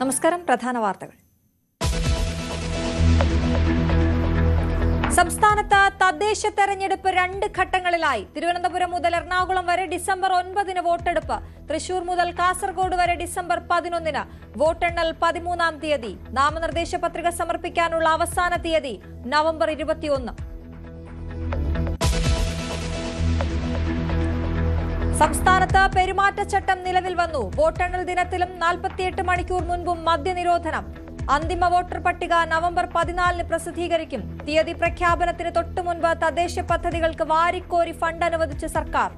നമസ്കാരം. പ്രധാന വാർത്തകൾ. സംസ്ഥാനത്ത് തദ്ദേശ തെരഞ്ഞെടുപ്പ് 2 ഘട്ടങ്ങളിലായി. തിരുവനന്തപുരം മുതൽ എറണാകുളം വരെ ഡിസംബർ 9 വോട്ടെടുപ്പ്. തൃശൂർ മുതൽ കാസർഗോഡ് വരെ ഡിസംബർ 11. വോട്ടെണ്ണൽ 13-ാം തീയതി. നാമനിർദ്ദേശ പത്രിക സമർപ്പിക്കാനുള്ള അവസാന തീയതി നവംബർ 21. സംസ്ഥാനത്ത് പെരുമാറ്റച്ചട്ടം നിലവിൽ വന്നു. വോട്ടെണ്ണൽ ദിനത്തിലും 48 മണിക്കൂർ മുൻപും മദ്യനിരോധനം. അന്തിമ വോട്ടർ പട്ടിക നവംബർ 14 പ്രസിദ്ധീകരിക്കും. തീയതി പ്രഖ്യാപനത്തിന് തൊട്ടുമുൻപ് തദ്ദേശ പദ്ധതികൾക്ക് വാരിക്കോരി ഫണ്ട് അനുവദിച്ച സർക്കാർ.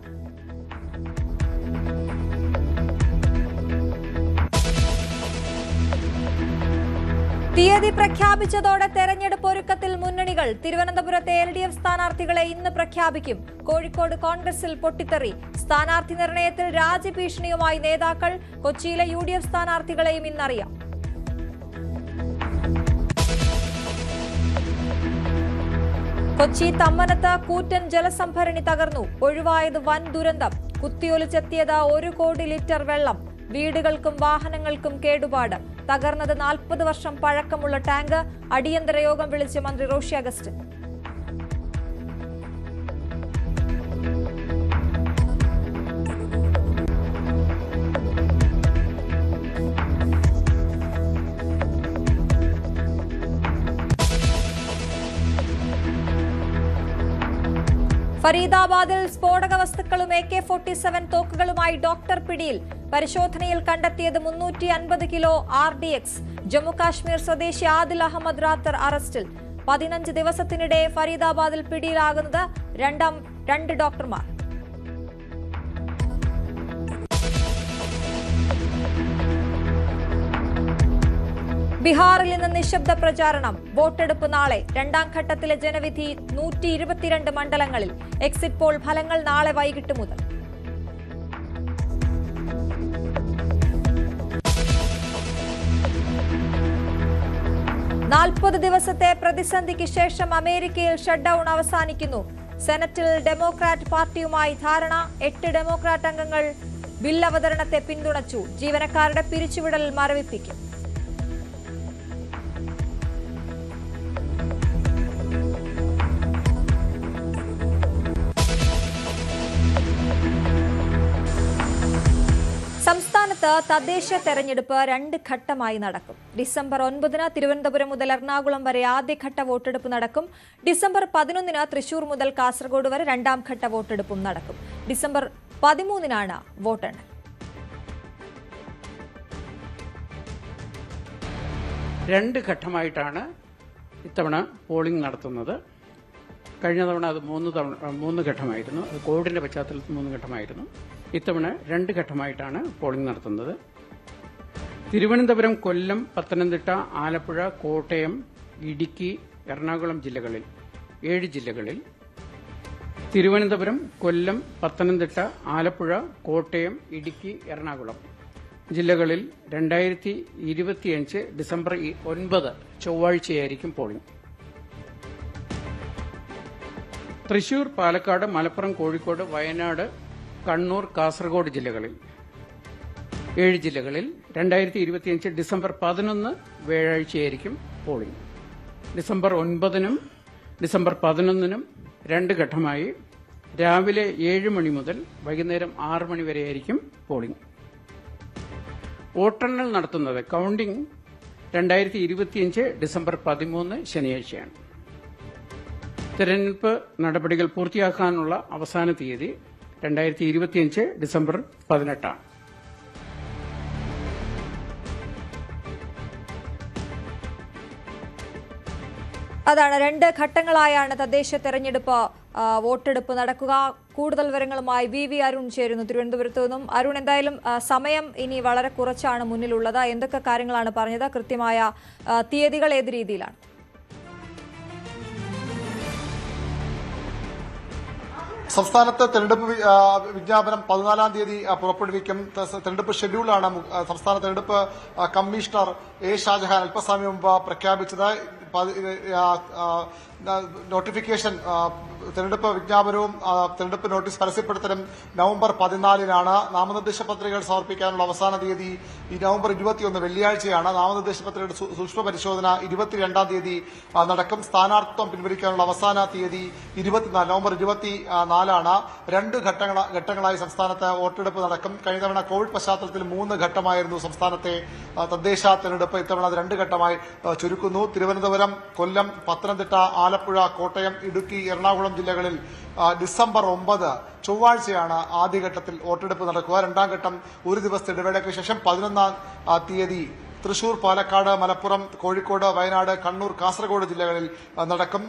തീയതി പ്രഖ്യാപിച്ചതോടെ തെരഞ്ഞെടുപ്പ് ഒരുക്കത്തിൽ മുന്നണികൾ. തിരുവനന്തപുരത്തെ LDF സ്ഥാനാർത്ഥികളെ ഇന്ന് പ്രഖ്യാപിക്കും. കോഴിക്കോട് കോൺഗ്രസിൽ പൊട്ടിത്തെറി. സ്ഥാനാർത്ഥി നിർണയത്തിൽ രാജ്യഭീഷണിയുമായി നേതാക്കൾ. കൊച്ചിയിലെ UDF സ്ഥാനാർത്ഥികളെയും ഇന്നറിയാം. കൊച്ചി തമ്മനത്ത് കൂറ്റൻ ജലസംഭരണി തകർന്നു. ഒഴിവായത് വൻ ദുരന്തം. കുത്തിയൊലിച്ചെത്തിയത് 1 കോടി ലിറ്റർ വെള്ളം. വീടുകൾക്കും വാഹനങ്ങൾക്കും കേടുപാട്. തകർന്നത് 40 വർഷം പഴക്കമുള്ള ടാങ്ക്. അടിയന്തര യോഗം വിളിച്ച് മന്ത്രി റോഷി അഗസ്റ്റിൻ. ഫരീദാബാദിൽ സ്ഫോടക വസ്തുക്കളും AK-47 തോക്കുകളുമായി ഡോക്ടർ പിടിയിൽ. പരിശോധനയിൽ കണ്ടെത്തിയത് 350 കിലോ RDX. ജമ്മുകാശ്മീർ സ്വദേശി ആദിൽ അഹമ്മദ് റാത്തർ അറസ്റ്റിൽ. 15 ദിവസത്തിനിടെ ഫരീദാബാദിൽ പിടിയിലാകുന്നത് 2 ഡോക്ടർമാർ. ബീഹാറിൽ നിന്ന് നിശബ്ദ പ്രചാരണം. വോട്ടെടുപ്പ് നാളെ. 2ാം ഘട്ടത്തിലെ ജനവിധി 122 മണ്ഡലങ്ങളിൽ. എക്സിറ്റ് പോൾ ഫലങ്ങൾ നാളെ വൈകിട്ട് മുതൽ. നാൽപ്പത് ദിവസത്തെ പ്രതിസന്ധിക്ക് ശേഷം അമേരിക്കയിൽ ഷട്ട്ഡൌൺ അവസാനിക്കുന്നു. സെനറ്റിൽ ഡെമോക്രാറ്റ് പാർട്ടിയുമായി ധാരണ. 8 ഡെമോക്രാറ്റ് അംഗങ്ങൾ ബിൽ അവതരണത്തെ പിന്തുണച്ചു. ജീവനക്കാരുടെ പിരിച്ചുവിടൽ മരവിപ്പിക്കും. സംസ്ഥാനത്ത് തദ്ദേശ തെരഞ്ഞെടുപ്പ് 2 ഘട്ടമായി നടക്കും. ഡിസംബർ 9 തിരുവനന്തപുരം മുതൽ എറണാകുളം വരെ ആദ്യഘട്ട വോട്ടെടുപ്പ് നടക്കും. ഡിസംബർ 11 തൃശൂർ മുതൽ കാസർഗോഡ് വരെ 2ാം ഘട്ട വോട്ടെടുപ്പും നടക്കും. ഡിസംബർ 13 വോട്ടെണ്ണൽ. 2 ഘട്ടമായിട്ടാണ് ഇത്തവണ പോളിംഗ് നടത്തുന്നത്. കഴിഞ്ഞ തവണ അത് 3 ഘട്ടമായിരുന്നു. അത് കോവിഡിന്റെ പശ്ചാത്തലത്തിൽ 3 ഘട്ടമായിരുന്നു. ഇത്തവണ 2 ഘട്ടമായിട്ടാണ് പോളിംഗ് നടത്തുന്നത്. തിരുവനന്തപുരം, കൊല്ലം, പത്തനംതിട്ട, ആലപ്പുഴ, കോട്ടയം, ഇടുക്കി, എറണാകുളം ജില്ലകളിൽ 7 ജില്ലകളിൽ. തിരുവനന്തപുരം, കൊല്ലം, പത്തനംതിട്ട, ആലപ്പുഴ, കോട്ടയം, ഇടുക്കി, എറണാകുളം ജില്ലകളിൽ 2025 ഡിസംബർ 9 ചൊവ്വാഴ്ചയായിരിക്കും പോളിംഗ്. തൃശൂർ, പാലക്കാട്, മലപ്പുറം, കോഴിക്കോട്, വയനാട്, കണ്ണൂർ, കാസർഗോഡ് ജില്ലകളിൽ 7 ജില്ലകളിൽ 2025 ഡിസംബർ 11 വ്യാഴാഴ്ചയായിരിക്കും പോളിംഗ്. ഡിസംബർ 9 ഡിസംബർ 11 2 ഘട്ടമായി രാവിലെ 7 മണി മുതൽ വൈകുന്നേരം 6 മണി വരെയായിരിക്കും പോളിംഗ്. വോട്ടെണ്ണൽ നടത്തുന്നത് കൌണ്ടിംഗ് 2025 ഡിസംബർ 13 ശനിയാഴ്ചയാണ്. തെരഞ്ഞെടുപ്പ് നടപടികൾ പൂർത്തിയാക്കാനുള്ള അവസാന തീയതി 2025 ഡിസംബർ 18. അതാണ് 2 ഘട്ടങ്ങളായാണ് തദ്ദേശ തെരഞ്ഞെടുപ്പ് വോട്ടെടുപ്പ് നടക്കുക. കൂടുതൽ വിവരങ്ങളുമായി VV അരുൺ ചേരുന്നു തിരുവനന്തപുരത്ത് നിന്നും. അരുൺ, എന്തായാലും സമയം ഇനി വളരെ കുറച്ചാണ് മുന്നിലുള്ളത്. എന്തൊക്കെ കാര്യങ്ങളാണ് പറഞ്ഞത്? കൃത്യമായ തീയതികൾ ഏത് രീതിയിലാണ്? സംസ്ഥാനത്ത് തെരഞ്ഞെടുപ്പ് വിജ്ഞാപനം 14-ാം തീയതി പുറപ്പെടുവിക്കും. തെരഞ്ഞെടുപ്പ് ഷെഡ്യൂളാണ് സംസ്ഥാന തെരഞ്ഞെടുപ്പ് കമ്മീഷണർ A. ഷാജഹാൻ അല്പസമയം മുമ്പ് പ്രഖ്യാപിച്ചത്. നോട്ടിഫിക്കേഷൻ തെരഞ്ഞെടുപ്പ് വിജ്ഞാപനവും തെരഞ്ഞെടുപ്പ് നോട്ടീസ് പരസ്യപ്പെടുത്തലും നവംബർ 14-നാണ്. നാമനിർദ്ദേശ പത്രികകൾ സമർപ്പിക്കാനുള്ള അവസാന തീയതി ഈ നവംബർ 21 വെള്ളിയാഴ്ചയാണ്. നാമനിർദ്ദേശ പത്രികയുടെ സൂക്ഷ്മ പരിശോധന 22-ാം തീയതി നടക്കും. സ്ഥാനാർത്ഥിത്വം പിൻവലിക്കാനുള്ള അവസാന തീയതി നവംബർ 24-ആണ്. 2 ഘട്ടങ്ങളായി സംസ്ഥാനത്ത് വോട്ടെടുപ്പ് നടക്കും. കഴിഞ്ഞ തവണ കോവിഡ് പശ്ചാത്തലത്തിൽ 3 ഘട്ടമായിരുന്നു സംസ്ഥാനത്തെ തദ്ദേശ തെരഞ്ഞെടുപ്പ്. ഇത്തവണ അത് 2 ഘട്ടമായി ചുരുക്കുന്നു. തിരുവനന്തപുരം, കൊല്ലം, പത്തനംതിട്ട, ആലപ്പുഴ, കോട്ടയം, ഇടുക്കി, എറണാകുളം ജില്ലകളിൽ ഡിസംബർ 9 ചൊവ്വാഴ്ചയാണ് ആദ്യഘട്ടത്തിൽ വോട്ടെടുപ്പ് നടക്കുക. 2ാം ഘട്ടം ഒരു ദിവസത്തെ ഇടവേളയ്ക്ക് ശേഷം 11-ാം തീയതി തൃശൂർ, പാലക്കാട്, മലപ്പുറം, കോഴിക്കോട്, വയനാട്, കണ്ണൂർ, കാസർഗോഡ് ജില്ലകളിൽ നടക്കും.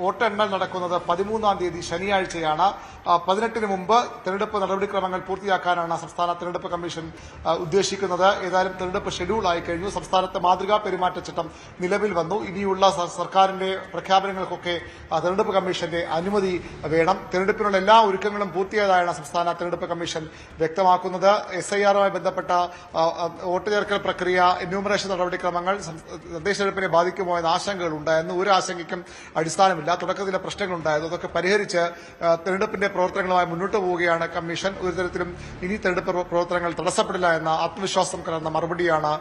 വോട്ടെണ്ണൽ നടക്കുന്നത് 13-ാം തീയതി ശനിയാഴ്ചയാണ്. 18-ന് മുമ്പ് തെരഞ്ഞെടുപ്പ് നടപടിക്രമങ്ങൾ പൂർത്തിയാക്കാനാണ് സംസ്ഥാന തെരഞ്ഞെടുപ്പ് കമ്മീഷൻ ഉദ്ദേശിക്കുന്നത്. ഏതായാലും തെരഞ്ഞെടുപ്പ് ഷെഡ്യൂളായി കഴിഞ്ഞു. സംസ്ഥാനത്ത് മാതൃകാ പെരുമാറ്റച്ചട്ടം നിലവിൽ വന്നു. ഇനിയുള്ള സർക്കാരിന്റെ പ്രഖ്യാപനങ്ങൾക്കൊക്കെ തെരഞ്ഞെടുപ്പ് കമ്മീഷന്റെ അനുമതി വേണം. തെരഞ്ഞെടുപ്പിനുള്ള എല്ലാ ഒരുക്കങ്ങളും പൂർത്തിയായതാണ് സംസ്ഥാന തെരഞ്ഞെടുപ്പ് കമ്മീഷൻ വ്യക്തമാക്കുന്നത്. SIR-മായി ബന്ധപ്പെട്ട വോട്ട് ചേർക്കൽ പ്രക്രിയ, എന്യൂമറേഷൻ നടപടിക്രമങ്ങൾ തദ്ദേശ തെരഞ്ഞെടുപ്പിനെ ബാധിക്കുമോ എന്ന ആശങ്കകൾ ഉണ്ടായിരുന്നു. ഒരു ആശങ്കയ്ക്കും അടിസ്ഥാനമില്ല. തുടക്കത്തിലെ പ്രശ്നങ്ങളുണ്ടായിരുന്നു. അതൊക്കെ പരിഹരിച്ച് തെരഞ്ഞെടുപ്പിന്റെ പ്രവർത്തനങ്ങളുമായി മുന്നോട്ട് പോവുകയാണ് കമ്മീഷൻ. ഒരു തരത്തിലും ഇനി തെരഞ്ഞെടുപ്പ് പ്രവർത്തനങ്ങൾ തടസ്സപ്പെടില്ല എന്ന ആത്മവിശ്വാസം കലർന്ന മറുപടിയാണ്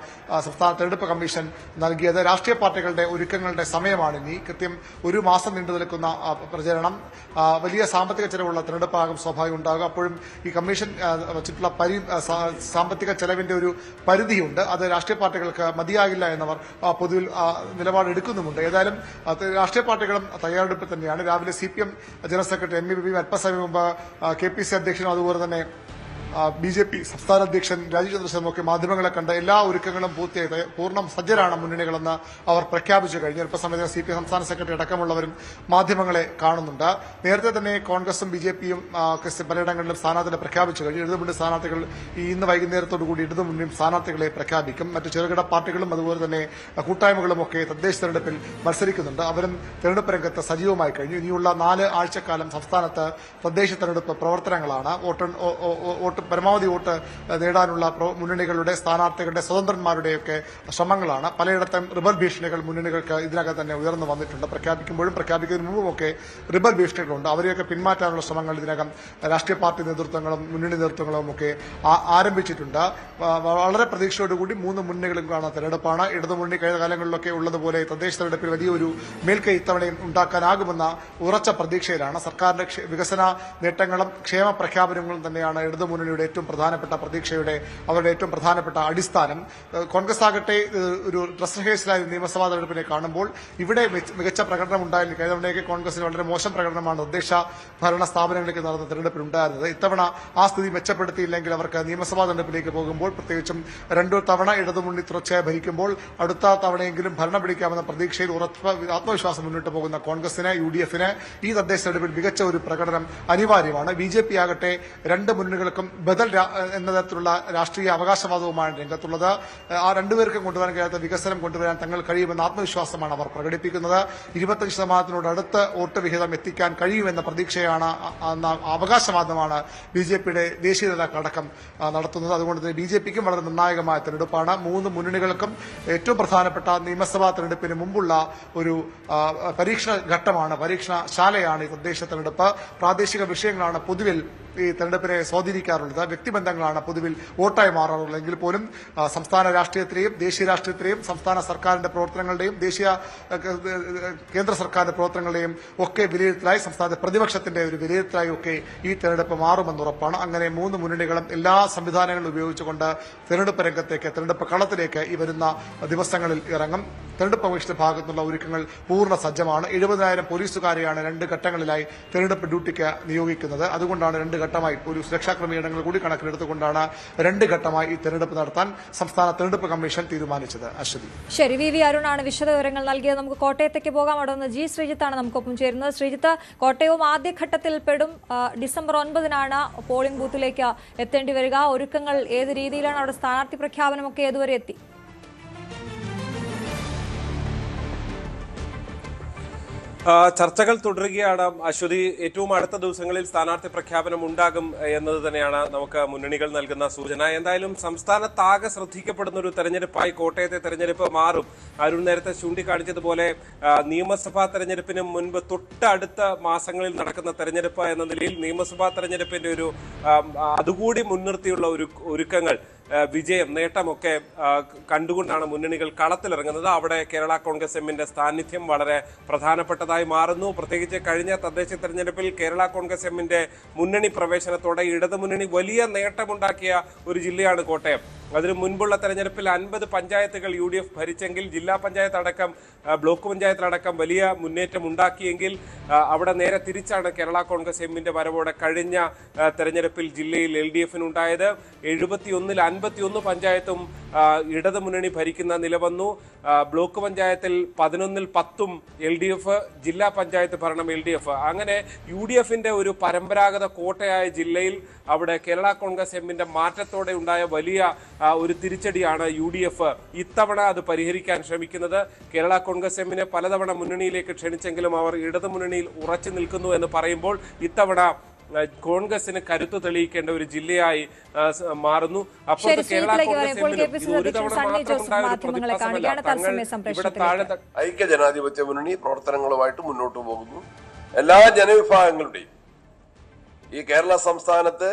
സംസ്ഥാന തെരഞ്ഞെടുപ്പ് കമ്മീഷൻ നൽകിയത്. രാഷ്ട്രീയ പാർട്ടികളുടെ ഒരുക്കങ്ങളുടെ സമയമാണ് ഇനി. കൃത്യം ഒരു മാസം നീണ്ടു നിൽക്കുന്ന പ്രചരണം. വലിയ സാമ്പത്തിക ചെലവുള്ള തെരഞ്ഞെടുപ്പാകും സ്വാഭാവികം ഉണ്ടാകുക. അപ്പോഴും ഈ കമ്മീഷൻ വച്ചിട്ടുള്ള സാമ്പത്തിക ചെലവിന്റെ ഒരു പരിധിയുണ്ട്. അത് രാഷ്ട്രീയ പാർട്ടികൾക്ക് മതിയാകില്ല എന്നവർ പൊതുവിൽ നിലപാടെടുക്കുന്നുമുണ്ട്. ഏതായാലും രാഷ്ട്രീയ പാർട്ടികളും തയ്യാറെടുപ്പിൽ തന്നെയാണ്. രാവിലെ CPM general secretary ME baby അല്പസമയം മുമ്പ് KPC അധ്യക്ഷനും അതുപോലെ തന്നെ BJP സംസ്ഥാന അധ്യക്ഷൻ രാജീവ് ചന്ദ്രശേഖരനൊക്കെ മാധ്യമങ്ങളെ കണ്ട് എല്ലാ ഒരുക്കങ്ങളും പൂർത്തിയായി പൂർണ്ണം സജ്ജരാണ് മുന്നണികളെന്ന് അവർ പ്രഖ്യാപിച്ചു കഴിഞ്ഞു. അല്പസമയത്ത് CPM സംസ്ഥാന സെക്രട്ടറി അടക്കമുള്ളവരും മാധ്യമങ്ങളെ കാണുന്നുണ്ട്. നേരത്തെ തന്നെ കോൺഗ്രസും BJPയും പലയിടങ്ങളിലും സ്ഥാനാർത്ഥികളെ പ്രഖ്യാപിച്ചു കഴിഞ്ഞു. ഇടതുമുന്നണി സ്ഥാനാർത്ഥികൾ ഇന്ന് വൈകുന്നേരത്തോടുകൂടി ഇടതുമുന്നണിയും സ്ഥാനാർത്ഥികളെ പ്രഖ്യാപിക്കും. മറ്റ് ചെറുകിട പാർട്ടികളും അതുപോലെ തന്നെ കൂട്ടായ്മകളും ഒക്കെ തദ്ദേശ തെരഞ്ഞെടുപ്പിൽ മത്സരിക്കുന്നുണ്ട്. അവരും തെരഞ്ഞെടുപ്പ് രംഗത്ത് സജീവമായി കഴിഞ്ഞു. ഇനിയുള്ള 4 ആഴ്ചക്കാലം സംസ്ഥാനത്ത് തദ്ദേശ തെരഞ്ഞെടുപ്പ് പ്രവർത്തനങ്ങളാണ്. പരമാവധി വോട്ട് നേടാനുള്ള മുന്നണികളുടെ സ്ഥാനാർത്ഥികളുടെ സ്വതന്ത്രന്മാരുടെയൊക്കെ ശ്രമങ്ങളാണ്. പലയിടത്തും റിബൽ ഭീഷണികൾ മുന്നണികൾക്ക് ഇതിനകം തന്നെ ഉയർന്നു വന്നിട്ടുണ്ട്. പ്രഖ്യാപിക്കുമ്പോഴും പ്രഖ്യാപിക്കുന്നതിന് മുമ്പുമൊക്കെ റിബൽ ഭീഷണികളുണ്ട്. അവരെയൊക്കെ പിന്മാറ്റാനുള്ള ശ്രമങ്ങൾ ഇതിനകം രാഷ്ട്രീയ പാർട്ടി നേതൃത്വങ്ങളും മുന്നണി നേതൃത്വങ്ങളും ഒക്കെ ആരംഭിച്ചിട്ടുണ്ട്. വളരെ പ്രതീക്ഷയോടുകൂടി 3 മുന്നണികളും കാണുന്ന തെരഞ്ഞെടുപ്പാണ്. ഇടതുമുന്നണി കഴിഞ്ഞ കാലങ്ങളിലൊക്കെ ഉള്ളതുപോലെ തദ്ദേശ തെരഞ്ഞെടുപ്പിൽ വലിയൊരു മേൽക്കൈ ഇത്തവണയും ഉണ്ടാക്കാനാകുമെന്ന ഉറച്ച പ്രതീക്ഷയിലാണ്. സർക്കാരിന്റെ വികസന നേട്ടങ്ങളും ക്ഷേമ പ്രഖ്യാപനങ്ങളും തന്നെയാണ് ഇടതുമുന്നണിയുടെ ഏറ്റവും പ്രധാനപ്പെട്ട പ്രതീക്ഷയുടെ അവരുടെ ഏറ്റവും പ്രധാനപ്പെട്ട അടിസ്ഥാനം. കോൺഗ്രസ് ആകട്ടെ ഒരു ഡ്രസ് റിഹേഴ്സലായി നിയമസഭാ തെരഞ്ഞെടുപ്പിനെ കാണുമ്പോൾ ഇവിടെ മികച്ച പ്രകടനം ഉണ്ടായിരുന്നു. കഴിഞ്ഞ തവണയൊക്കെ കോൺഗ്രസിന് വളരെ മോശം പ്രകടനമാണ് തദ്ദേശ ഭരണ സ്ഥാപനങ്ങളിലേക്ക് നടന്ന തെരഞ്ഞെടുപ്പിൽ ഉണ്ടായിരുന്നത്. ഇത്തവണ ആ സ്ഥിതി മെച്ചപ്പെടുത്തിയില്ലെങ്കിൽ അവർക്ക് നിയമസഭാ തെരഞ്ഞെടുപ്പിലേക്ക് പോകുമ്പോൾ, പ്രത്യേകിച്ചും 2 തവണ ഇടതുമുന്നണി തുടർച്ചയായി ഭരിക്കുമ്പോൾ അടുത്ത തവണയെങ്കിലും ഭരണം പിടിക്കാമെന്ന പ്രതീക്ഷയിൽ ആത്മവിശ്വാസം മുന്നോട്ട് പോകുന്ന കോൺഗ്രസിന്, UDF-ന് ഈ തദ്ദേശ തെരഞ്ഞെടുപ്പിൽ മികച്ച ഒരു പ്രകടനം അനിവാര്യമാണ്. BJP ആകട്ടെ 2 മുന്നണികൾക്കും ബദൽ എന്ന തരത്തിലുള്ള രാഷ്ട്രീയ അവകാശവാദവുമാണ് രംഗത്തുള്ളത്. ആ 2 പേർക്കും കൊണ്ടുവരാൻ കഴിയാത്ത വികസനം കൊണ്ടുവരാൻ തങ്ങൾ കഴിയുമെന്ന ആത്മവിശ്വാസമാണ് അവർ പ്രകടിപ്പിക്കുന്നത്. 25% അടുത്ത് വോട്ട് വിഹിതം എത്തിക്കാൻ കഴിയുമെന്ന പ്രതീക്ഷയാണ്, അവകാശവാദമാണ് BJPയുടെ ദേശീയ നേതാക്കളടക്കം നടത്തുന്നത്. അതുകൊണ്ട് തന്നെ BJPക്കും വളരെ നിർണായകമായ തെരഞ്ഞെടുപ്പാണ്. 3 മുന്നണികൾക്കും ഏറ്റവും പ്രധാനപ്പെട്ട നിയമസഭാ തെരഞ്ഞെടുപ്പിന് മുമ്പുള്ള ഒരു പരീക്ഷണ ഘട്ടമാണ്, പരീക്ഷണശാലയാണ് ഈ തദ്ദേശ തെരഞ്ഞെടുപ്പ്. പ്രാദേശിക വിഷയങ്ങളാണ് പൊതുവിൽ ഈ തെരഞ്ഞെടുപ്പിനെ സ്വാധീനിക്കാറുള്ളത്. വ്യക്തിബന്ധങ്ങളാണ് പൊതുവിൽ വോട്ടായി മാറാറുള്ളത്. എങ്കിൽ പോലും സംസ്ഥാന രാഷ്ട്രീയത്തിലെയും ദേശീയ രാഷ്ട്രീയത്തിലെയും സംസ്ഥാന സർക്കാരിന്റെ പ്രവർത്തനങ്ങളുടെയും കേന്ദ്ര സർക്കാരിന്റെ പ്രവർത്തനങ്ങളുടെയും ഒക്കെ വിലയിരുത്തലായി, സംസ്ഥാനത്തെ പ്രതിപക്ഷത്തിന്റെ ഒരു വിലയിരുത്തലായി ഒക്കെ ഈ തെരഞ്ഞെടുപ്പ് മാറുമെന്നുറപ്പാണ്. അങ്ങനെ 3 മുന്നണികളും എല്ലാ സംവിധാനങ്ങളും ഉപയോഗിച്ചുകൊണ്ട് തെരഞ്ഞെടുപ്പ് രംഗത്തേക്ക്, തെരഞ്ഞെടുപ്പ് കളത്തിലേക്ക് ഈ വരുന്ന ദിവസങ്ങളിൽ ഇറങ്ങും. തെരഞ്ഞെടുപ്പ് കമ്മീഷന്റെ ഭാഗത്തുനിന്നുള്ള ഒരുക്കങ്ങൾ പൂർണ്ണ സജ്ജമാണ്. 70,000 പോലീസുകാരെയാണ് 2 ഘട്ടങ്ങളിലായി തെരഞ്ഞെടുപ്പ് ഡ്യൂട്ടിക്ക് നിയോഗിക്കുന്നത്. അതുകൊണ്ടാണ് 2 ഘട്ടമായി ഒരു സുരക്ഷാ ക്രമീകരണങ്ങൾ കൂടി കണക്കിലെടുത്തുകൊണ്ടാണ് 2 ഘട്ടമായി ഈ തെരഞ്ഞെടുപ്പ് നടത്താൻ സംസ്ഥാന തെരഞ്ഞെടുപ്പ് കമ്മീഷൻ തീരുമാനിച്ചത്. അശ്വതി. ശരി, VV അരുണാണ് വിശദവിവരങ്ങൾ നൽകിയത്. നമുക്ക് കോട്ടയത്തേക്ക് പോകാം. അവിടെ നിന്ന് G. ശ്രീജിത്താണ് നമുക്കൊപ്പം ചേരുന്നത്. ശ്രീജിത്ത്, കോട്ടയവും ആദ്യഘട്ടത്തിൽ പെടും. ഡിസംബർ 9-നാണ് പോളിംഗ് ബൂത്തിലേക്ക് എത്തേണ്ടി വരിക. ഒരുക്കങ്ങൾ ഏത് രീതിയിലാണ്? അവിടെ സ്ഥാനാർത്ഥി പ്രഖ്യാപനമൊക്കെ ഏതുവരെ എത്തി? ചർച്ചകൾ തുടരുകയാണ് അശ്വതി. ഏറ്റവും അടുത്ത ദിവസങ്ങളിൽ സ്ഥാനാർത്ഥി പ്രഖ്യാപനം ഉണ്ടാകും എന്നത് തന്നെയാണ് നമുക്ക് മുന്നണികൾ നൽകുന്ന സൂചന. എന്തായാലും സംസ്ഥാനത്താകെ ശ്രദ്ധിക്കപ്പെടുന്ന ഒരു തെരഞ്ഞെടുപ്പായി കോട്ടയത്തെ തെരഞ്ഞെടുപ്പ് മാറും. അരുൺ നേരത്തെ ചൂണ്ടിക്കാണിച്ചതുപോലെ നിയമസഭാ തെരഞ്ഞെടുപ്പിന് മുൻപ് തൊട്ടടുത്ത മാസങ്ങളിൽ നടക്കുന്ന തെരഞ്ഞെടുപ്പ് എന്ന നിലയിൽ നിയമസഭാ തെരഞ്ഞെടുപ്പിന്റെ ഒരു അതുകൂടി മുൻനിർത്തിയുള്ള ഒരുക്കങ്ങൾ, വിജയം, നേട്ടമൊക്കെ കണ്ടുകൊണ്ടാണ് മുന്നണികൾ കളത്തിലിറങ്ങുന്നത്. അവിടെ കേരള കോൺഗ്രസ് എമ്മിന്റെ സാന്നിധ്യം വളരെ പ്രധാനപ്പെട്ടതായി മാറുന്നു. പ്രത്യേകിച്ച് കഴിഞ്ഞ തദ്ദേശ തെരഞ്ഞെടുപ്പിൽ കേരള കോൺഗ്രസ് എമ്മിന്റെ മുന്നണി പ്രവേശനത്തോടെ ഇടതുമുന്നണി വലിയ നേട്ടമുണ്ടാക്കിയ ഒരു ജില്ലയാണ് കോട്ടയം. അതിനു മുൻപുള്ള തെരഞ്ഞെടുപ്പിൽ 50 പഞ്ചായത്തുകൾ UDF ഭരിച്ചെങ്കിൽ ജില്ലാ പഞ്ചായത്ത് അടക്കം ബ്ലോക്ക് പഞ്ചായത്തിലടക്കം വലിയ മുന്നേറ്റം ഉണ്ടാക്കിയെങ്കിൽ അവിടെ നേരെ തിരിച്ചാണ് കേരള കോൺഗ്രസ് എമ്മിന്റെ വരവോടെ കഴിഞ്ഞ തെരഞ്ഞെടുപ്പിൽ ജില്ലയിൽ LDF-നുണ്ടായത്. 71-ൽ 51 പഞ്ചായത്തും ഇടതുമുന്നണി ഭരിക്കുന്ന നില വന്നു. ബ്ലോക്ക് പഞ്ചായത്തിൽ 11-ൽ 10ഉം LDF, ജില്ലാ പഞ്ചായത്ത് ഭരണം LDF. അങ്ങനെ UDF-ന്റെ ഒരു പരമ്പരാഗത കോട്ടയായ ജില്ലയിൽ അവിടെ കേരള കോൺഗ്രസ് എമ്മിന്റെ മാറ്റത്തോടെ ഉണ്ടായ വലിയ ഒരു തിരിച്ചടിയാണ് UDF ഇത്തവണ അത് പരിഹരിക്കാൻ ശ്രമിക്കുന്നത്. കേരള കോൺഗ്രസ് എമ്മിനെ പലതവണ മുന്നണിയിലേക്ക് ക്ഷണിച്ചെങ്കിലും അവർ ഇടതുമുന്നണിയിൽ ഉറച്ചു നിൽക്കുന്നു എന്ന് പറയുമ്പോൾ ഇത്തവണ കോൺഗ്രസിന് കരുത്ത് തെളിയിക്കേണ്ട ഒരു ജില്ലയായി മാറുന്നു. അപ്പോൾ കേരള കോൺഗ്രസ് ഐക്യ ജനാധിപത്യ മുന്നണി പ്രവർത്തനങ്ങളുമായിട്ട് മുന്നോട്ട് പോകുന്നു. എല്ലാ ജനവിഭാഗങ്ങളുടെയും ഈ കേരള സംസ്ഥാനത്ത്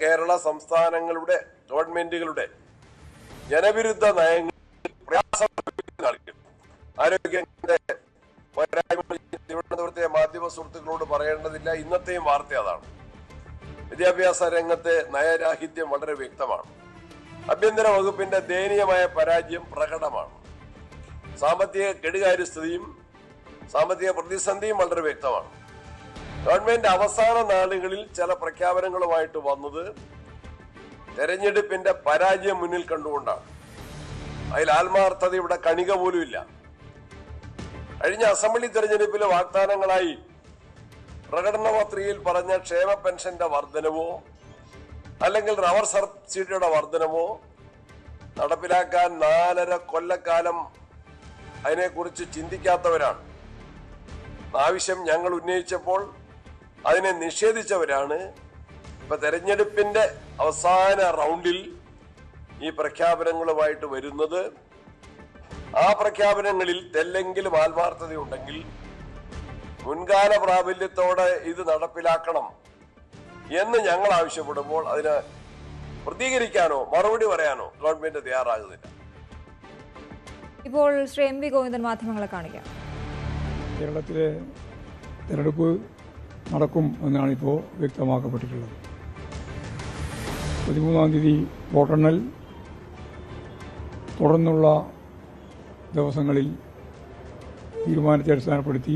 കേരള സംസ്ഥാനങ്ങളുടെ ഗവൺമെന്റുകളുടെ ജനവിരുദ്ധ നയങ്ങൾ പ്രയാസം ആരോഗ്യങ്ങളുടെ തിരുവനന്തപുരത്തെ മാധ്യമ സുഹൃത്തുക്കളോട് പറയേണ്ടതില്ല. ഇന്നത്തെയും വാർത്ത അതാണ്. വിദ്യാഭ്യാസ രംഗത്തെ നയരാഹിത്യം വളരെ വ്യക്തമാണ്. ആഭ്യന്തര വകുപ്പിന്റെ ദയനീയമായ പരാജയം പ്രകടമാണ്. സാമ്പത്തിക കെടുകാര്യസ്ഥതയും സാമ്പത്തിക പ്രതിസന്ധിയും വളരെ വ്യക്തമാണ്. ഗവൺമെന്റ് അവസാന നാളുകളിൽ ചില പ്രഖ്യാപനങ്ങളുമായിട്ട് വന്നത് തെരഞ്ഞെടുപ്പിന്റെ പരാജയം മുന്നിൽ കണ്ടുകൊണ്ടാണ്. അതിൽ ആത്മാർത്ഥതയുടെ കണിക പോലും ഇല്ല. കഴിഞ്ഞ അസംബ്ലി തെരഞ്ഞെടുപ്പിലെ വാഗ്ദാനങ്ങളായി പ്രകടന പത്രികയിൽ പറഞ്ഞ ക്ഷേമ പെൻഷന്റെ വർധനവോ അല്ലെങ്കിൽ റബ്ബർ സബ്സിഡിയുടെ വർധനവോ നടപ്പിലാക്കാൻ 4.5 കൊല്ലക്കാലം അതിനെക്കുറിച്ച് ചിന്തിക്കാത്തവരാണ്. ആവശ്യം ഞങ്ങൾ ഉന്നയിച്ചപ്പോൾ അതിനെ നിഷേധിച്ചവരാണ്. ഇപ്പൊ തെരഞ്ഞെടുപ്പിന്റെ അവസാന റൗണ്ടിൽ ഈ പ്രഖ്യാപനങ്ങളുമായിട്ട് വരുന്നത്. ആ പ്രഖ്യാപനങ്ങളിൽ തെല്ലെങ്കിലും ആത്മാർത്ഥതയുണ്ടെങ്കിൽ മുൻകാല പ്രാബല്യത്തോടെ ഇത് നടപ്പിലാക്കണം എന്ന് ഞങ്ങൾ ആവശ്യപ്പെടുമ്പോൾ അതിന് പ്രതികരിക്കാനോ മറുപടി പറയാനോ ഗവൺമെന്റ് തയ്യാറാകുന്നില്ല. ഇപ്പോൾ ശ്രീ MV ഗോവിന്ദൻ മാധ്യമങ്ങളെ കാണിക്കാം. കേരളത്തിലെ തെരഞ്ഞെടുപ്പ് നടക്കും എന്നാണ് ഇപ്പോൾ വ്യക്തമാക്കപ്പെട്ടിട്ടുള്ളത്. 13-ാം തീയതി വോട്ടെണ്ണൽ, തുടർന്നുള്ള ദിവസങ്ങളിൽ തീരുമാനത്തെ അടിസ്ഥാനപ്പെടുത്തി